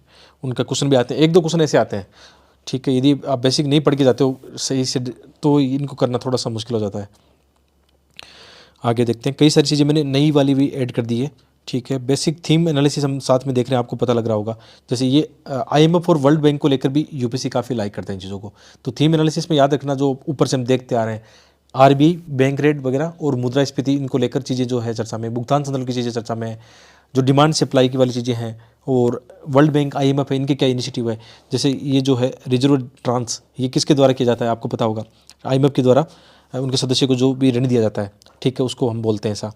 उनका क्वेश्चन भी आते हैं, 1-2 क्वेश्चन ऐसे आते हैं। ठीक है, यदि आप बेसिक नहीं पढ़ के जाते हो सही से तो इनको करना थोड़ा सा मुश्किल हो जाता है। आगे देखते हैं, कई सारी चीज़ें मैंने नई वाली भी ऐड कर दी है। ठीक है, बेसिक थीम एनालिसिस हम साथ में देख रहे हैं, आपको पता लग रहा होगा। जैसे ये IMF और वर्ल्ड बैंक को लेकर भी यूपीएससी काफ़ी लाइक करते हैं इन चीज़ों को। तो थीम एनालिसिस में याद रखना, जो ऊपर से हम देखते आ रहे हैं, RBI बैंक रेट वगैरह और मुद्रास्फीति, इनको लेकर चीज़ें जो है चर्चा में, भुगतान संतुलन की चीज़ें चर्चा में है, जो डिमांड सप्लाई की वाली चीज़ें हैं, और वर्ल्ड बैंक IMF है, इनके क्या इनिशिएटिव है। जैसे ये जो है रिजर्व ट्रांस, ये किसके द्वारा किया जाता है आपको पता होगा, IMF के द्वारा उनके सदस्य को जो भी ऋण दिया जाता है, ठीक है, उसको हम बोलते हैं ऐसा।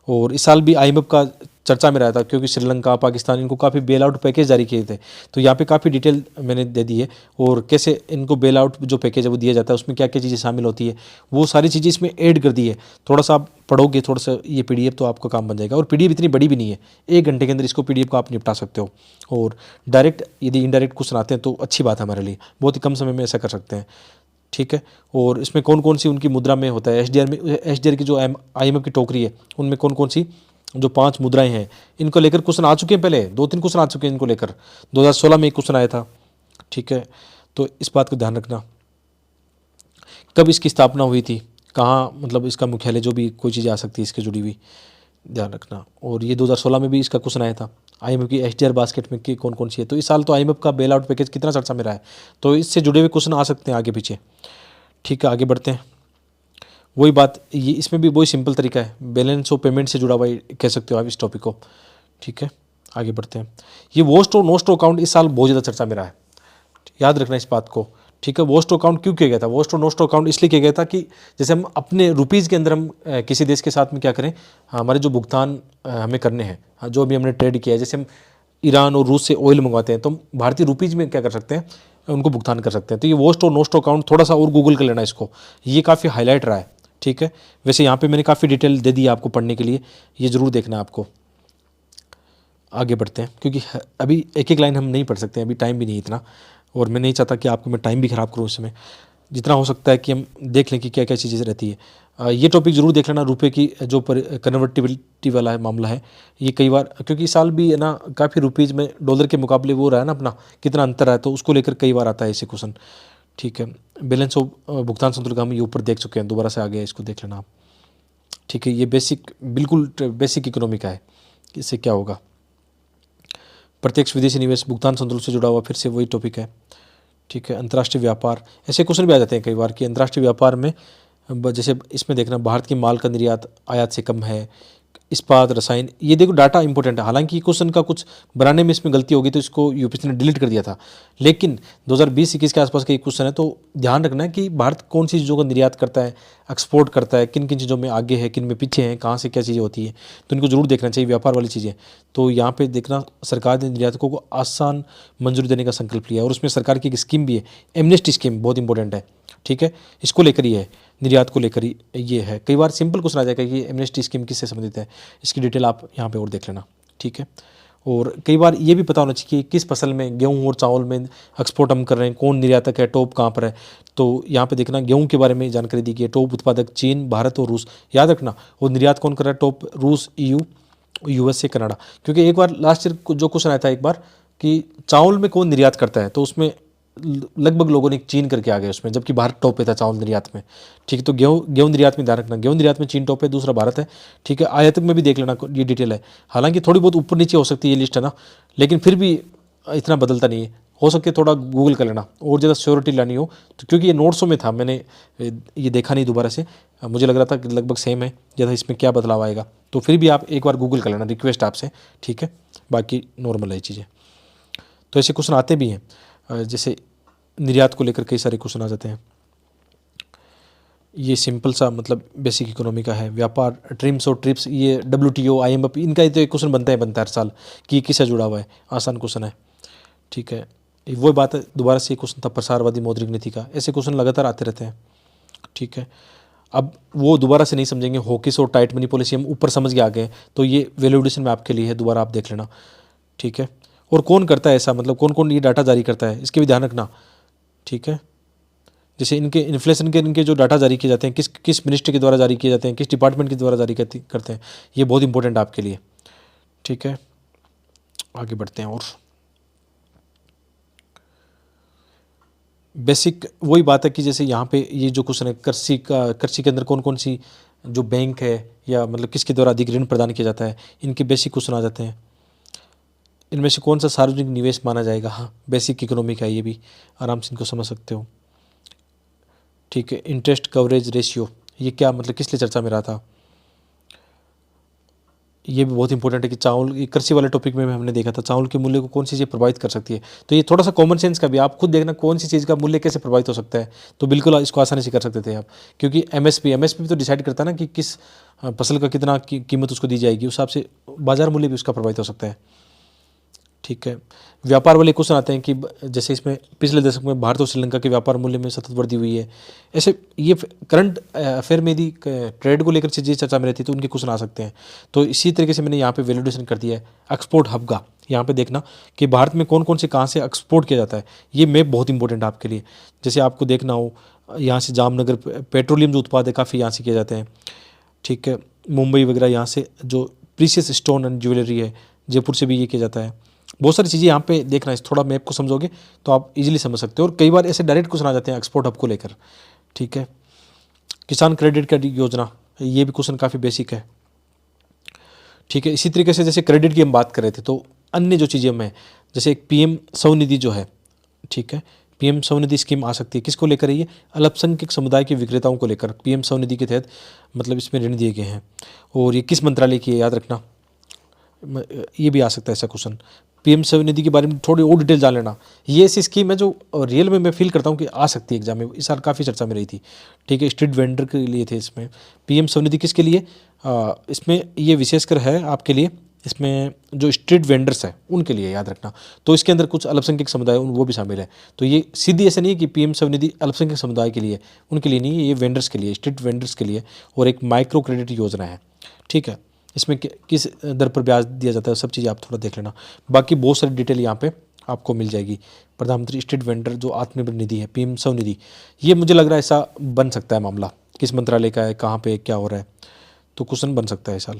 और इस साल भी IMF का चर्चा में रहा था, क्योंकि श्रीलंका, पाकिस्तान, इनको काफ़ी बेल आउट पैकेज जारी किए थे। तो यहाँ पे काफ़ी डिटेल मैंने दे दी है, और कैसे इनको बेल आउट जो पैकेज है वो दिया जाता है, उसमें क्या क्या चीज़ें शामिल होती है, वो सारी चीज़ें इसमें ऐड कर दी है। थोड़ा सा आप पढ़ोगे, थोड़ा सा ये PDF तो आपका काम बन जाएगा। और PDF इतनी बड़ी भी नहीं है, 1 घंटे के अंदर इसको PDF को आप निपटा सकते हो। और डायरेक्ट यदि इनडायरेक्ट क्वेश्चन आते हैं तो अच्छी बात है हमारे लिए, बहुत ही कम समय में ऐसा कर सकते हैं। ठीक है, और इसमें कौन कौन सी उनकी मुद्रा में होता है, SDR में, SDR की जो IMF की टोकरी है, उनमें कौन कौन सी जो 5 मुद्राएं हैं इनको लेकर क्वेश्चन आ चुके हैं, पहले 2-3 क्वेश्चन आ चुके हैं इनको लेकर। 2016 में एक क्वेश्चन आया था, ठीक है। तो इस बात को ध्यान रखना, कब इसकी स्थापना हुई थी, कहाँ, मतलब इसका मुख्यालय, जो भी कोई चीज़ आ सकती है इसके जुड़ी हुई, ध्यान रखना। और ये 2016 में भी इसका क्वेश्चन आया था, आईएमएफ की एसडीआर बास्केट में की कौन कौन सी है। तो इस साल तो आईएमएफ का बेल आउट पैकेज कितना चर्चा में रहा है, तो इससे जुड़े हुए क्वेश्चन आ सकते हैं आगे पीछे, ठीक है। आगे बढ़ते हैं। वही बात, ये इसमें भी वही सिंपल तरीका है, बैलेंस ऑफ पेमेंट से जुड़ा हुआ कह सकते हो आप इस टॉपिक को, ठीक है। आगे बढ़ते हैं। ये वोस्ट और नोस्ट अकाउंट इस साल बहुत ज़्यादा चर्चा में रहा है, याद रखना इस बात को, ठीक है। वोस्ट अकाउंट क्यों किया गया था, वोस्ट और नोस्ट अकाउंट इसलिए किया गया था कि जैसे हम अपने रुपीज़ के अंदर हम किसी देश के साथ में क्या करें, हमारे जो भुगतान हमें करने हैं, जो अभी हमने ट्रेड किया है, जैसे हम ईरान और रूस से ऑयल मंगवाते हैं तो हम भारतीय रुपीज़ में क्या कर सकते हैं, उनको भुगतान कर सकते हैं। तो ये वोस्ट और नोस्ट अकाउंट थोड़ा सा और गूगल कर लेना इसको, ये काफ़ी हाईलाइट रहा है, ठीक है। वैसे यहाँ पे मैंने काफ़ी डिटेल दे दी आपको पढ़ने के लिए, ये ज़रूर देखना आपको। आगे बढ़ते हैं, क्योंकि अभी एक एक लाइन हम नहीं पढ़ सकते, अभी टाइम भी नहीं इतना, और मैं नहीं चाहता कि आपको मैं टाइम भी ख़राब करूँ इसमें। जितना हो सकता है कि हम देख लें कि क्या क्या चीज़ें रहती है। ये टॉपिक ज़रूर देख लेना, रुपए की जो कन्वर्टिबिलिटी वाला है मामला है, ये कई बार, क्योंकि इस साल भी है ना काफ़ी रुपीज़ में डॉलर के मुकाबले वो रहा है ना अपना, कितना अंतर है, तो उसको लेकर कई बार आता है ऐसे क्वेश्चन, ठीक है। बैलेंस ऑफ भुगतान संतुलन हम ये ऊपर देख चुके हैं, दोबारा से आ गया, इसको देख लेना आप, ठीक है। ये बेसिक, बिल्कुल बेसिक इकोनॉमी का है, इससे क्या होगा। प्रत्यक्ष विदेशी निवेश भुगतान संतुलन से जुड़ा हुआ फिर से वही टॉपिक है, ठीक है। अंतर्राष्ट्रीय व्यापार, ऐसे क्वेश्चन भी आ जाते हैं कई बार कि अंतर्राष्ट्रीय व्यापार में जैसे इसमें देखना, भारत की माल का निर्यात आयात से कम है, इस्पात, रसायन, ये देखो डाटा इंपॉर्टेंट है। हालांकि क्वेश्चन का कुछ बनाने में इसमें गलती होगी तो इसको यूपीएससी ने डिलीट कर दिया था, लेकिन 2020-21 के आसपास का एक क्वेश्चन है, तो ध्यान रखना है कि भारत कौन सी चीज़ों का निर्यात करता है, एक्सपोर्ट करता है, किन किन चीज़ों में आगे है, किन में पीछे है, कहाँ से क्या चीज़ें होती है, तो इनको जरूर देखना चाहिए, व्यापार वाली चीज़ें। तो यहाँ पे देखना, सरकार ने निर्यातकों को आसान मंजूरी देने का संकल्प लिया, और उसमें सरकार की एक स्कीम भी है, एमनेस्टी स्कीम, बहुत इंपॉर्टेंट है, ठीक है। इसको लेकर ही है, निर्यात को लेकर ही ये है। कई बार सिंपल क्वेश्चन आ जाएगा कि एमनेस्टी स्कीम किससे संबंधित है, इसकी डिटेल आप यहाँ पे और देख लेना, ठीक है। और कई बार ये भी पता होना चाहिए कि किस फसल में, गेहूं और चावल में एक्सपोर्ट हम कर रहे हैं, कौन निर्यातक है, टॉप कहाँ पर है। तो यहाँ पे देखना, गेहूं के बारे में जानकारी दी गई है, टॉप उत्पादक चीन, भारत और रूस, याद रखना। और निर्यात कौन कर रहा है, टॉप रूस, EU, USA, कनाडा। क्योंकि एक बार लास्ट ईयर जो क्वेश्चन आया था एक बार कि चावल में कौन निर्यात करता है, तो उसमें लगभग लोगों ने चीन करके आ गए उसमें, जबकि भारत टॉप पे था चावल निर्यात में, ठीक है। तो गेहूं निर्यात में ध्यान रखना, गेहूं निर्यात में चीन टॉप है, दूसरा भारत है, ठीक है। आयातक में भी देख लेना, ये डिटेल है। हालांकि थोड़ी बहुत ऊपर नीचे हो सकती है ये लिस्ट, है ना, लेकिन फिर भी इतना बदलता नहीं है, हो सकता है थोड़ा गूगल कर लेना और ज़्यादा श्योरिटी लानी हो तो, क्योंकि ये नोट्सों में था, मैंने ये देखा नहीं दोबारा से, मुझे लग रहा था कि लगभग सेम है, ज़्यादा इसमें क्या बदलाव आएगा, तो फिर भी आप एक बार गूगल कर लेना, रिक्वेस्ट आपसे, ठीक है। बाकी नॉर्मल है चीज़ें। तो ऐसे क्वेश्चन आते भी हैं, जैसे निर्यात को लेकर कई सारे क्वेश्चन आ जाते हैं। ये सिंपल सा, मतलब बेसिक इकोनॉमी का है। व्यापार, ट्रिम्स और ट्रिप्स, ये WTO, IMF, इनका तो एक क्वेश्चन बनता है हर साल कि किससे जुड़ा हुआ है, आसान क्वेश्चन है, ठीक है। वो बात है, दोबारा से क्वेश्चन था प्रसारवादी मौद्रिक नीति का, ऐसे क्वेश्चन लगातार आते रहते हैं, ठीक है। अब वो दोबारा से नहीं समझेंगे, हॉकिस और टाइट मनी पॉलिसी हम ऊपर समझ के आ गए, तो ये वैल्यू एडिशन में आपके लिए है, दोबारा आप देख लेना, ठीक है। और कौन करता है ऐसा, मतलब कौन कौन ये डाटा जारी करता है, इसके भी ध्यान रखना, ठीक है। जैसे इनके इन्फ्लेशन के इनके जो डाटा जारी किए जाते हैं, किस किस मिनिस्ट्री के द्वारा जारी किए जाते हैं, किस डिपार्टमेंट के द्वारा जारी करते हैं, ये बहुत इंपॉर्टेंट है आपके लिए, ठीक है। आगे बढ़ते हैं। और बेसिक वही बात है कि जैसे यहाँ पे ये जो क्वेश्चन है, कृषि के अंदर कौन कौन सी जो बैंक है, या मतलब किसके द्वारा अधिक ऋण प्रदान किया जाता है, इनके बेसिक क्वेश्चन आ जाते हैं। इनमें से कौन सा सार्वजनिक निवेश माना जाएगा, हाँ बेसिक इकोनॉमी का है, ये भी आराम से इनको समझ सकते हो, ठीक है। इंटरेस्ट कवरेज रेशियो, ये क्या मतलब किस लिए चर्चा में रहा था, ये भी बहुत इंपॉर्टेंट है कि चावल, कृषि वाले टॉपिक में हमने देखा था, चावल के मूल्य को कौन सी चीज़ प्रभावित कर सकती है। तो ये थोड़ा सा कॉमन सेंस का भी, आप खुद देखना कौन सी चीज़ का मूल्य कैसे प्रभावित हो सकता है, तो बिल्कुल इसको आसानी से कर सकते थे आप। क्योंकि एमएसपी भी तो डिसाइड करता है ना कि किस फसल का कितना कीमत उसको दी जाएगी, उस हिसाब से बाजार मूल्य भी उसका प्रभावित हो सकता है, ठीक है। व्यापार वाले क्वेश्चन आते हैं कि जैसे इसमें पिछले दशक में भारत और श्रीलंका के व्यापार मूल्य में सतत वृद्धि हुई है, ऐसे ये करंट अफेयर में यदि ट्रेड को लेकर चीज़ें चर्चा में रहती है तो उनके क्वेश्चन आ सकते हैं। तो इसी तरीके से मैंने यहाँ पे वैलिडेशन कर दिया है एक्सपोर्ट हब का। यहाँ पे देखना कि भारत में कौन कौन से कहाँ से एक्सपोर्ट किया जाता है, ये मैप बहुत इंपॉर्टेंट है आपके लिए। जैसे आपको देखना हो, यहाँ से जामनगर पेट्रोलियम जो उत्पाद है काफ़ी यहाँ से किए जाते हैं, ठीक है। मुंबई वगैरह यहाँ से जो प्रीशियस स्टोन एंड ज्वेलरी है, जयपुर से भी ये किया जाता है। बहुत सारी चीज़ें यहाँ पे देखना है, थोड़ा मैप को समझोगे तो आप इजीली समझ सकते हो। और कई बार ऐसे डायरेक्ट क्वेश्चन आ जाते हैं एक्सपोर्ट हब को लेकर, ठीक है। किसान क्रेडिट कार्ड योजना, ये भी क्वेश्चन काफ़ी बेसिक है, ठीक है। इसी तरीके से जैसे क्रेडिट की हम बात कर रहे थे, तो अन्य जो चीज़ें में जैसे एक पीएम स्वनिधि जो है, ठीक है, पीएम स्वनिधि स्कीम आ सकती है। किसको लेकर है ये? अल्पसंख्यक समुदाय के विक्रेताओं को लेकर पीएम स्वनिधि के तहत मतलब इसमें ऋण दिए गए हैं। और ये किस मंत्रालय की है, याद रखना, ये भी आ सकता है ऐसा क्वेश्चन। पीएम स्वनिधि के बारे में थोड़ी और डिटेल जान लेना। ये ऐसी स्कीम है जो रियल में मैं फील करता हूँ कि आ सकती है एग्जाम में, इस साल काफ़ी चर्चा में रही थी, ठीक है। स्ट्रीट वेंडर के लिए थे इसमें। पीएम स्वनिधि किसके लिए? इसमें ये विशेषकर है आपके लिए, इसमें जो स्ट्रीट वेंडर्स हैं उनके लिए, याद रखना। तो इसके अंदर कुछ अल्पसंख्यक समुदाय वो भी शामिल है। तो ये सीधी ऐसा नहीं है कि पीएम स्वनिधि अल्पसंख्यक समुदाय के लिए, उनके लिए नहीं है, ये वेंडर्स के लिए, स्ट्रीट वेंडर्स के लिए। और एक माइक्रो क्रेडिट योजना है, ठीक है। इसमें किस दर पर ब्याज दिया जाता है, सब चीज़ें आप थोड़ा देख लेना। बाकी बहुत सारी डिटेल यहाँ पे आपको मिल जाएगी। प्रधानमंत्री स्ट्रीट वेंडर जो आत्मनिर्भर निधि है, पीएम स्वनिधि, ये मुझे लग रहा है ऐसा बन सकता है मामला, किस मंत्रालय का है, कहाँ पे क्या हो रहा है, तो क्वेश्चन बन सकता है इस साल।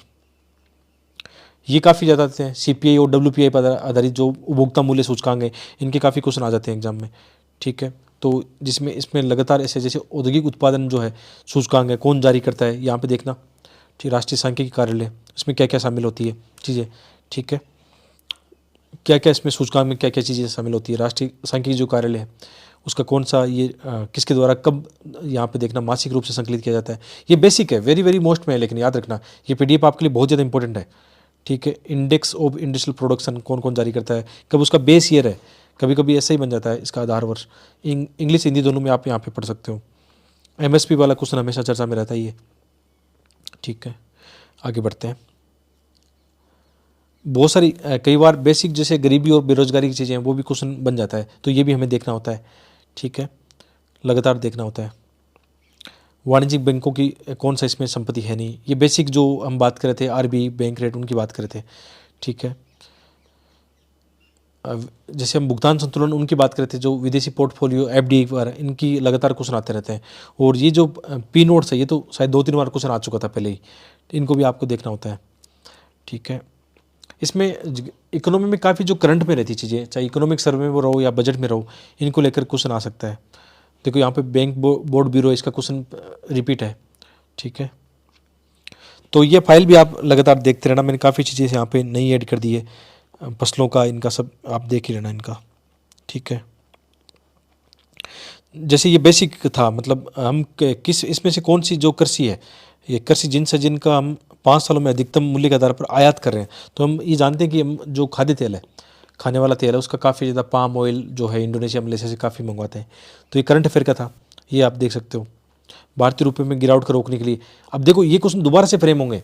ये काफ़ी ज़्यादा आते हैं। सीपीआई और डब्ल्यूपीआई पर आधारित जो उपभोक्ता मूल्य सूचकांक है, इनके काफ़ी क्वेश्चन आ जाते हैं एग्जाम में, ठीक है। तो जिसमें इसमें लगातार ऐसे जैसे औद्योगिक उत्पादन जो है सूचकांक है, कौन जारी करता है, यहाँ पे देखना, ठीक। राष्ट्रीय सांख्यिकी कार्यालय, इसमें क्या क्या शामिल होती है चीज़ें, ठीक है। क्या क्या इसमें सूचकांक में क्या क्या चीज़ें शामिल होती है। राष्ट्रीय सांख्यिकी जो कार्यालय है उसका कौन सा ये किसके द्वारा कब, यहाँ पे देखना, मासिक रूप से संकलित किया जाता है। ये बेसिक है, वेरी वेरी मोस्ट में है, लेकिन याद रखना ये पीडीएफ आपके लिए बहुत ज़्यादा इंपॉर्टेंट है, ठीक है। इंडेक्स ऑफ इंडस्ट्रियल प्रोडक्शन कौन कौन जारी करता है, कब उसका बेस ईयर है, कभी कभी ऐसा ही बन जाता है इसका आधार वर्ष। इंग्लिश हिंदी दोनों में आप यहाँ पे पढ़ सकते हो। एमएसपी वाला क्वेश्चन हमेशा चर्चा में रहता है ये, ठीक है। आगे बढ़ते हैं। बहुत सारी कई बार बेसिक जैसे गरीबी और बेरोजगारी की चीज़ें हैं वो भी क्वेश्चन बन जाता है, तो ये भी हमें देखना होता है, ठीक है, लगातार देखना होता है। वाणिज्यिक बैंकों की कौन सा इसमें संपत्ति है नहीं, ये बेसिक जो हम बात कर रहे थे, आरबीआई बैंक रेट उनकी बात कर रहे थे, ठीक है। जैसे हम भुगतान संतुलन उनकी बात कर रहे थे, जो विदेशी पोर्टफोलियो एफडीआई पर, इनकी लगातार क्वेश्चन आते रहते हैं। और ये जो पी नोट्स है, ये तो शायद 2-3 बार क्वेश्चन आ चुका था पहले ही, इनको भी आपको देखना होता है, ठीक है। इसमें इकोनॉमी में काफ़ी जो करंट में रहती चीज़ें, चाहे इकोनॉमिक सर्वे में रहो या बजट में रहो, इनको लेकर क्वेश्चन आ सकता है। देखो यहाँ पे बैंक बोर्ड ब्यूरो, इसका क्वेश्चन रिपीट है, ठीक है। तो ये फाइल भी आप लगातार देखते रहना, मैंने काफ़ी चीज़ें यहाँ पे नई ऐड कर दी है, फसलों का, इनका सब आप देख ही रहना इनका, ठीक है। जैसे ये बेसिक था, मतलब हम किस इसमें से कौन सी जो कृषि है, ये कृषि जिनका हम 5 सालों में अधिकतम मूल्य के आधार पर आयात कर रहे हैं। तो हम ये जानते हैं कि हम जो खाद्य तेल है, खाने वाला तेल है, उसका काफ़ी ज़्यादा पाम ऑयल जो है इंडोनेशिया मलेशिया से काफ़ी मंगवाते हैं। तो ये करंट अफेयर का था, ये आप देख सकते हो। भारतीय रुपये में गिरावट को रोकने के लिए, अब देखो ये क्वेश्चन दोबारा से फ्रेम होंगे,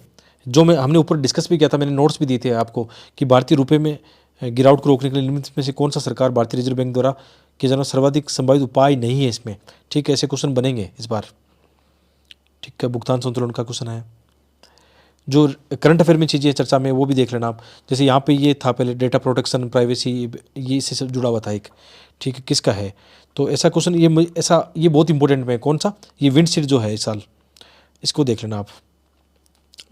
जो हमने ऊपर डिस्कस भी किया था, मैंने नोट्स भी दिए थे आपको, कि भारतीय रुपये में गिरावट को रोकने के लिए निम्न में से कौन सा सरकार भारतीय रिजर्व बैंक द्वारा किया जाना सर्वाधिक संभावित उपाय नहीं है इसमें, ठीक है। ऐसे क्वेश्चन बनेंगे इस बार, ठीक है। भुगतान संतुलन का क्वेश्चन है, जो करंट अफेयर में चीज़ें चर्चा में वो भी देख लेना आप। जैसे यहाँ पे ये था पहले, डेटा प्रोटेक्शन प्राइवेसी, ये इससे सब जुड़ा हुआ था एक, ठीक है, किसका है। तो ऐसा क्वेश्चन ये बहुत इंपॉर्टेंट में कौन सा, ये विंडशील्ड जो है इस साल, इसको देख लेना आप।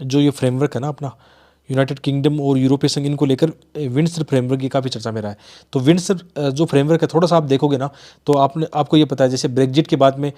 जो ये फ्रेमवर्क है ना अपना, यूनाइटेड किंगडम और यूरोपीय संघ, इनको लेकर विंडसर फ्रेमवर्क की काफ़ी चर्चा में रहा है। तो विंडसर जो फ्रेमवर्क है, थोड़ा सा आप देखोगे ना तो आपको ये पता है, जैसे ब्रेग्जिट के बाद में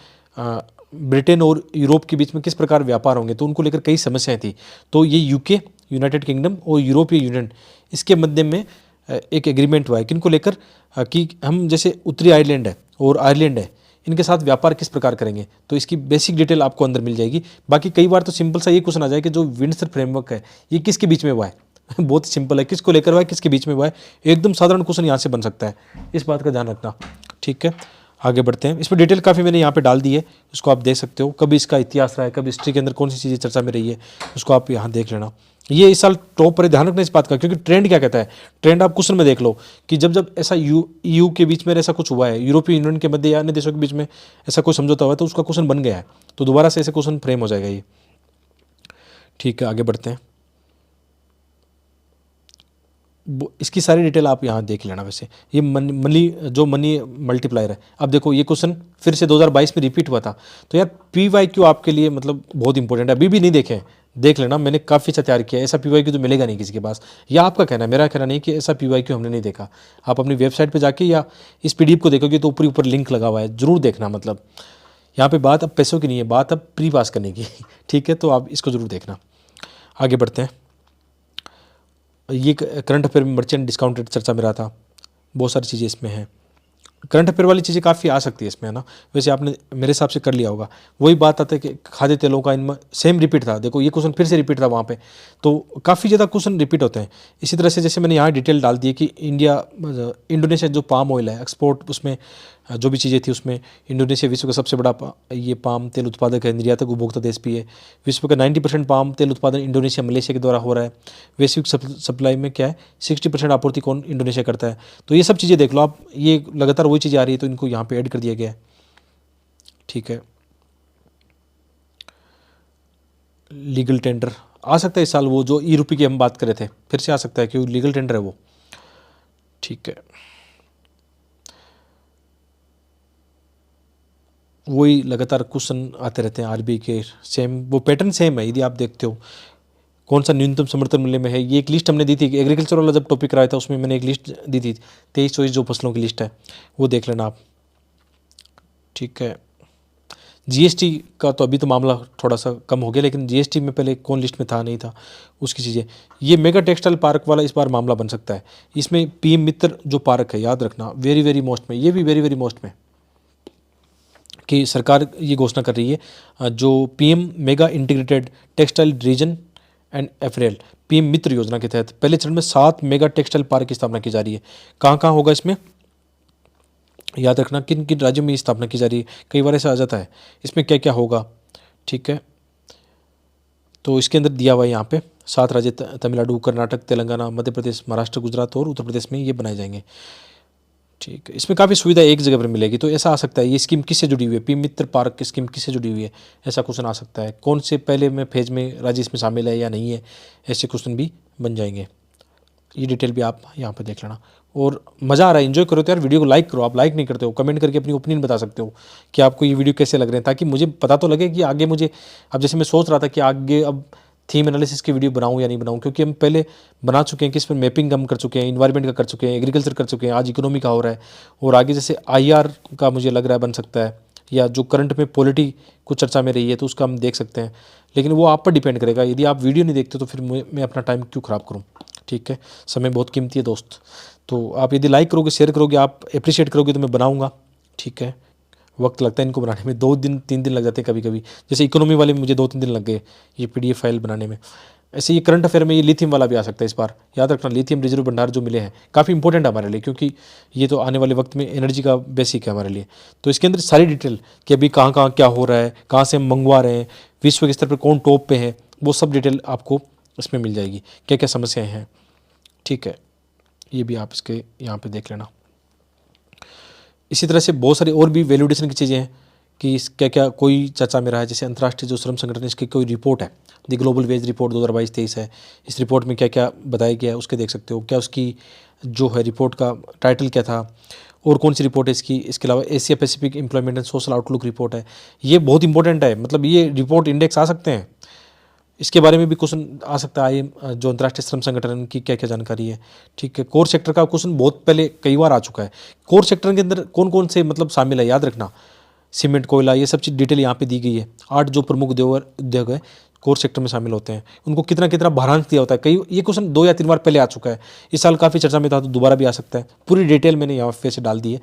ब्रिटेन और यूरोप के बीच में किस प्रकार व्यापार होंगे, तो उनको लेकर कई समस्याएं थी। तो ये यूके, यूनाइटेड किंगडम और यूरोपीय यूनियन, इसके मध्य में एक एग्रीमेंट हुआ है, किनको लेकर, कि हम जैसे उत्तरी आयरलैंड है और आयरलैंड है, इनके साथ व्यापार किस प्रकार करेंगे। तो इसकी बेसिक डिटेल आपको अंदर मिल जाएगी। बाकी कई बार तो सिंपल सा ये क्वेश्चन आ जाए कि जो विंडसर फ्रेमवर्क है ये किसके बीच में हुआ है बहुत सिंपल है, किसको लेकर हुआ है, किसके बीच में हुआ है, एकदम साधारण क्वेश्चन यहाँ से बन सकता है, इस बात का ध्यान रखना, ठीक है। आगे बढ़ते हैं। इसमें डिटेल काफ़ी मैंने यहाँ पे डाल दी है, उसको आप देख सकते हो। कभी इसका इतिहास रहा है, कभी हिस्ट्री के अंदर कौन सी चीज़ें चर्चा में रही है, उसको आप यहाँ देख लेना। ये इस साल टॉप पर ध्यान रखना इस बात का, क्योंकि ट्रेंड क्या कहता है, ट्रेंड आप क्वेश्चन में देख लो कि जब ऐसा ईयू के बीच में ऐसा कुछ हुआ है, यूरोपीय यूनियन के मध्य या अन्य देशों के बीच में ऐसा कोई समझौता हुआ है, तो उसका क्वेश्चन बन गया है, तो दोबारा से ऐसे क्वेश्चन फ्रेम हो जाएगा ये, ठीक है। आगे बढ़ते हैं। इसकी सारी डिटेल आप यहाँ देख लेना। वैसे ये मनी मल्टीप्लायर है। अब देखो ये क्वेश्चन फिर से 2022 में रिपीट हुआ था, तो यार PYQ आपके लिए मतलब बहुत इंपॉर्टेंट है। अभी भी नहीं देखें देख लेना, मैंने काफ़ी अच्छा तैयार किया है। ऐसा PYQ तो मिलेगा नहीं किसी के पास। या आपका कहना है, मेरा कहना नहीं कि ऐसा PYQ हमने नहीं देखा। आप अपनी वेबसाइट पे जाके या इस PDF को देखोगे तो ऊपर ऊपर लिंक लगा हुआ है, ज़रूर देखना। मतलब यहाँ पे बात अब पैसों की नहीं है, बात अब प्री पास करने की ठीक है, तो आप इसको ज़रूर देखना। आगे बढ़ते हैं। ये करंट अफेयर में मर्चेंट डिस्काउंट रेट चर्चा में रहा था, बहुत सारी चीज़ें इसमें हैं। करंट अफेयर वाली चीज़ें काफ़ी आ सकती है इसमें, है ना। वैसे आपने मेरे हिसाब से कर लिया होगा। वही बात आता है कि खाद्य तेलों का इनमें सेम रिपीट था। देखो ये क्वेश्चन फिर से रिपीट था वहाँ पे, तो काफ़ी ज़्यादा क्वेश्चन रिपीट होते हैं। इसी तरह से जैसे मैंने यहाँ डिटेल डाल दी है कि इंडोनेशिया जो पाम ऑयल है एक्सपोर्ट, उसमें जो भी चीज़ें थी उसमें इंडोनेशिया विश्व का सबसे बड़ा ये पाम तेल उत्पादक है, निर्यातक उपभोक्ता देश भी है। विश्व का 90% पाम तेल उत्पादन इंडोनेशिया मलेशिया के द्वारा हो रहा है। वैश्विक सप्लाई में क्या है 60% आपूर्ति कौन इंडोनेशिया करता है। तो ये सब चीज़ें देख लो आप, ये लगातार वही चीज़ें आ रही है, तो इनको यहाँ पे ऐड कर दिया गया है। ठीक है, लीगल टेंडर आ सकता है इस साल, वो जो ई-रूपी की हम बात कर रहे थे फिर से आ सकता है, क्योंकि लीगल टेंडर है वो। ठीक है, वही लगातार क्वेश्चन आते रहते हैं RBI के, सेम वो पैटर्न सेम है। यदि आप देखते हो कौन सा न्यूनतम समर्थन मूल्य में है, ये एक लिस्ट हमने दी थी एग्रीकल्चर वाला जब टॉपिक कराया था, उसमें मैंने एक लिस्ट दी थी 23-24 जो फसलों की लिस्ट है, वो देख लेना आप। ठीक है, GST का तो अभी तो मामला थोड़ा सा कम हो गया, लेकिन GST में पहले कौन लिस्ट में था नहीं था उसकी चीज़ें। ये मेगा टेक्सटाइल पार्क वाला इस बार मामला बन सकता है। इसमें PM मित्र जो पार्क है, याद रखना, वेरी वेरी मोस्ट में, ये भी वेरी वेरी मोस्ट में, कि सरकार ये घोषणा कर रही है जो PM mega integrated textile region and apparel PM मित्र योजना के तहत पहले चरण में 7 मेगा टेक्सटाइल पार्क की स्थापना की जा रही है। कहाँ कहाँ होगा इसमें, याद रखना, किन किन राज्यों में स्थापना की जा रही है, कई बार ऐसा आ जाता है इसमें क्या क्या होगा। ठीक है, तो इसके अंदर दिया हुआ है यहाँ पे 7 राज्य तमिलनाडु, कर्नाटक, तेलंगाना, मध्य प्रदेश, महाराष्ट्र, गुजरात और उत्तर प्रदेश में ये बनाए जाएंगे। ठीक है, इसमें काफ़ी सुविधा एक जगह पर मिलेगी, तो ऐसा आ सकता है ये स्कीम किससे जुड़ी हुई है, PM मित्र पार्क की स्कीम किससे जुड़ी हुई है, ऐसा क्वेश्चन आ सकता है। कौन से पहले में फेज में राज्य इसमें शामिल है या नहीं है, ऐसे क्वेश्चन भी बन जाएंगे। ये डिटेल भी आप यहाँ पे देख लेना। और मज़ा आ रहा है, एंजॉय करो तो यार, वीडियो को लाइक करो। आप लाइक नहीं करते हो, कमेंट करके अपनी ओपिनियन बता सकते हो कि आपको ये वीडियो कैसे लग रहे हैं, ताकि मुझे पता तो लगे कि आगे मुझे, अब जैसे मैं सोच रहा था कि आगे अब थीम एनालिसिस की वीडियो बनाऊं या नहीं बनाऊं, क्योंकि हम पहले बना चुके हैं कि इस पर मैपिंग हम कर चुके हैं, इन्वायरमेंट का कर चुके हैं, एग्रीकल्चर कर चुके हैं, आज इकोनॉमी का हो रहा है, और आगे जैसे IR का मुझे लग रहा है बन सकता है, या जो करंट में पॉलिटी कुछ चर्चा में रही है तो उसका हम देख सकते हैं। लेकिन वो आप पर डिपेंड करेगा, यदि आप वीडियो नहीं देखते तो फिर मैं अपना टाइम क्यों ख़राब करूँ। ठीक है, समय बहुत कीमती है दोस्त। तो आप यदि लाइक करोगे, शेयर करोगे, आप अप्रिशिएट करोगे तो मैं बनाऊंगा। ठीक है, वक्त लगता है इनको बनाने में, 2 दिन 3 दिन लग जाते हैं कभी कभी। जैसे इकोनॉमी वाले में मुझे 2-3 दिन लग गए ये PDF फाइल बनाने में। ऐसे ये करंट अफेयर में ये लिथियम वाला भी आ सकता है इस बार। याद रखना, लिथियम रिजर्व भंडार जो मिले हैं काफ़ी इंपॉर्टेंट है हमारे लिए, क्योंकि ये तो आने वाले वक्त में एनर्जी का बेसिक है हमारे लिए। तो इसके अंदर सारी डिटेल कि अभी कहाँ कहाँ क्या हो रहा है, कहाँ से हम मंगवा रहे हैं, विश्व के स्तर पर कौन टॉप पे है, वो सब डिटेल आपको इसमें मिल जाएगी, क्या क्या समस्याएँ हैं। ठीक है, ये भी आप इसके यहाँ पे देख लेना। इसी तरह से बहुत सारी और भी वैल्यूडेशन की चीज़ें हैं कि क्या क्या कोई चर्चा में रहा है। जैसे अंतर्राष्ट्रीय जो श्रम संगठन है, इसकी कोई रिपोर्ट है, द ग्लोबल वेज रिपोर्ट 2022-23 है। इस रिपोर्ट में क्या क्या बताया गया है उसके देख सकते हो। क्या उसकी जो है रिपोर्ट का टाइटल क्या था, और कौन सी रिपोर्ट है इसकी। इसके अलावा Asia Pacific employment and social outlook report है, ये बहुत इंपॉर्टेंट है। मतलब ये रिपोर्ट इंडेक्स आ सकते हैं, इसके बारे में भी क्वेश्चन आ सकता है। जो अंतर्राष्ट्रीय श्रम संगठन की क्या क्या जानकारी है। ठीक है, कोर सेक्टर का क्वेश्चन बहुत पहले कई बार आ चुका है। कोर सेक्टर के अंदर कौन कौन से मतलब शामिल है, याद रखना, सीमेंट, कोयला, ये सब चीज़ डिटेल यहाँ पे दी गई है। 8 जो प्रमुख उद्योग है कोर सेक्टर में शामिल होते हैं, उनको कितना कितना भारांश दिया होता है। कई ये क्वेश्चन 2 या 3 बार पहले आ चुका है, इस साल काफ़ी चर्चा में था, तो दोबारा भी आ सकता है। पूरी डिटेल मैंने यहाँ पे से डाल दी है।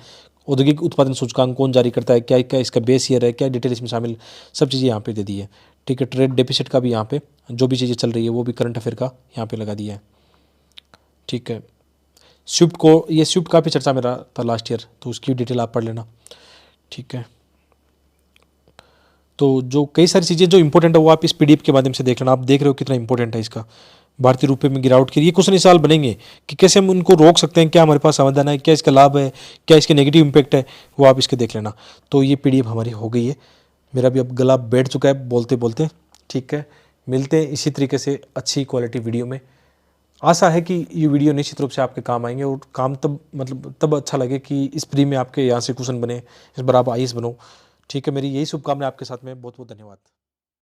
औद्योगिक उत्पादन सूचकांक कौन जारी करता है, क्या क्या इसका बेस ईयर है, क्या डिटेल इसमें शामिल, सब चीज़ें यहाँ पे दे दी है। ठीक है, ट्रेड डेफिसिट का भी यहाँ पे जो भी चीज़ें चल रही है वो भी करंट अफेयर का यहाँ पे लगा दिया है। ठीक है, स्विफ्ट को, ये स्विफ्ट काफ़ी चर्चा में रहा था लास्ट ईयर, तो उसकी डिटेल आप पढ़ लेना। ठीक है, तो जो कई सारी चीज़ें जो इंपॉर्टेंट है वो आप इस PDF के माध्यम से देख लेना। आप देख रहे हो कितना इंपॉर्टेंट है इसका। भारतीय रुपये में गिरावट की ये क्वेश्चन इस साल बनेंगे कि कैसे हम उनको रोक सकते हैं, क्या हमारे पास समाधान है, क्या इसका लाभ है, क्या इसके नेगेटिव इम्पैक्ट है, वो आप इसके देख लेना। तो ये PDF हमारी हो गई है। मेरा भी अब गला बैठ चुका है बोलते बोलते। ठीक है, मिलते हैं इसी तरीके से अच्छी क्वालिटी वीडियो में। आशा है कि ये वीडियो निश्चित रूप से आपके काम आएंगे, और काम तब अच्छा लगे कि इस प्री में आपके यहाँ से क्वेश्चन बने, इस बार आप IAS बनो। ठीक है, मेरी यही शुभकामनाएं आपके साथ में। बहुत बहुत धन्यवाद।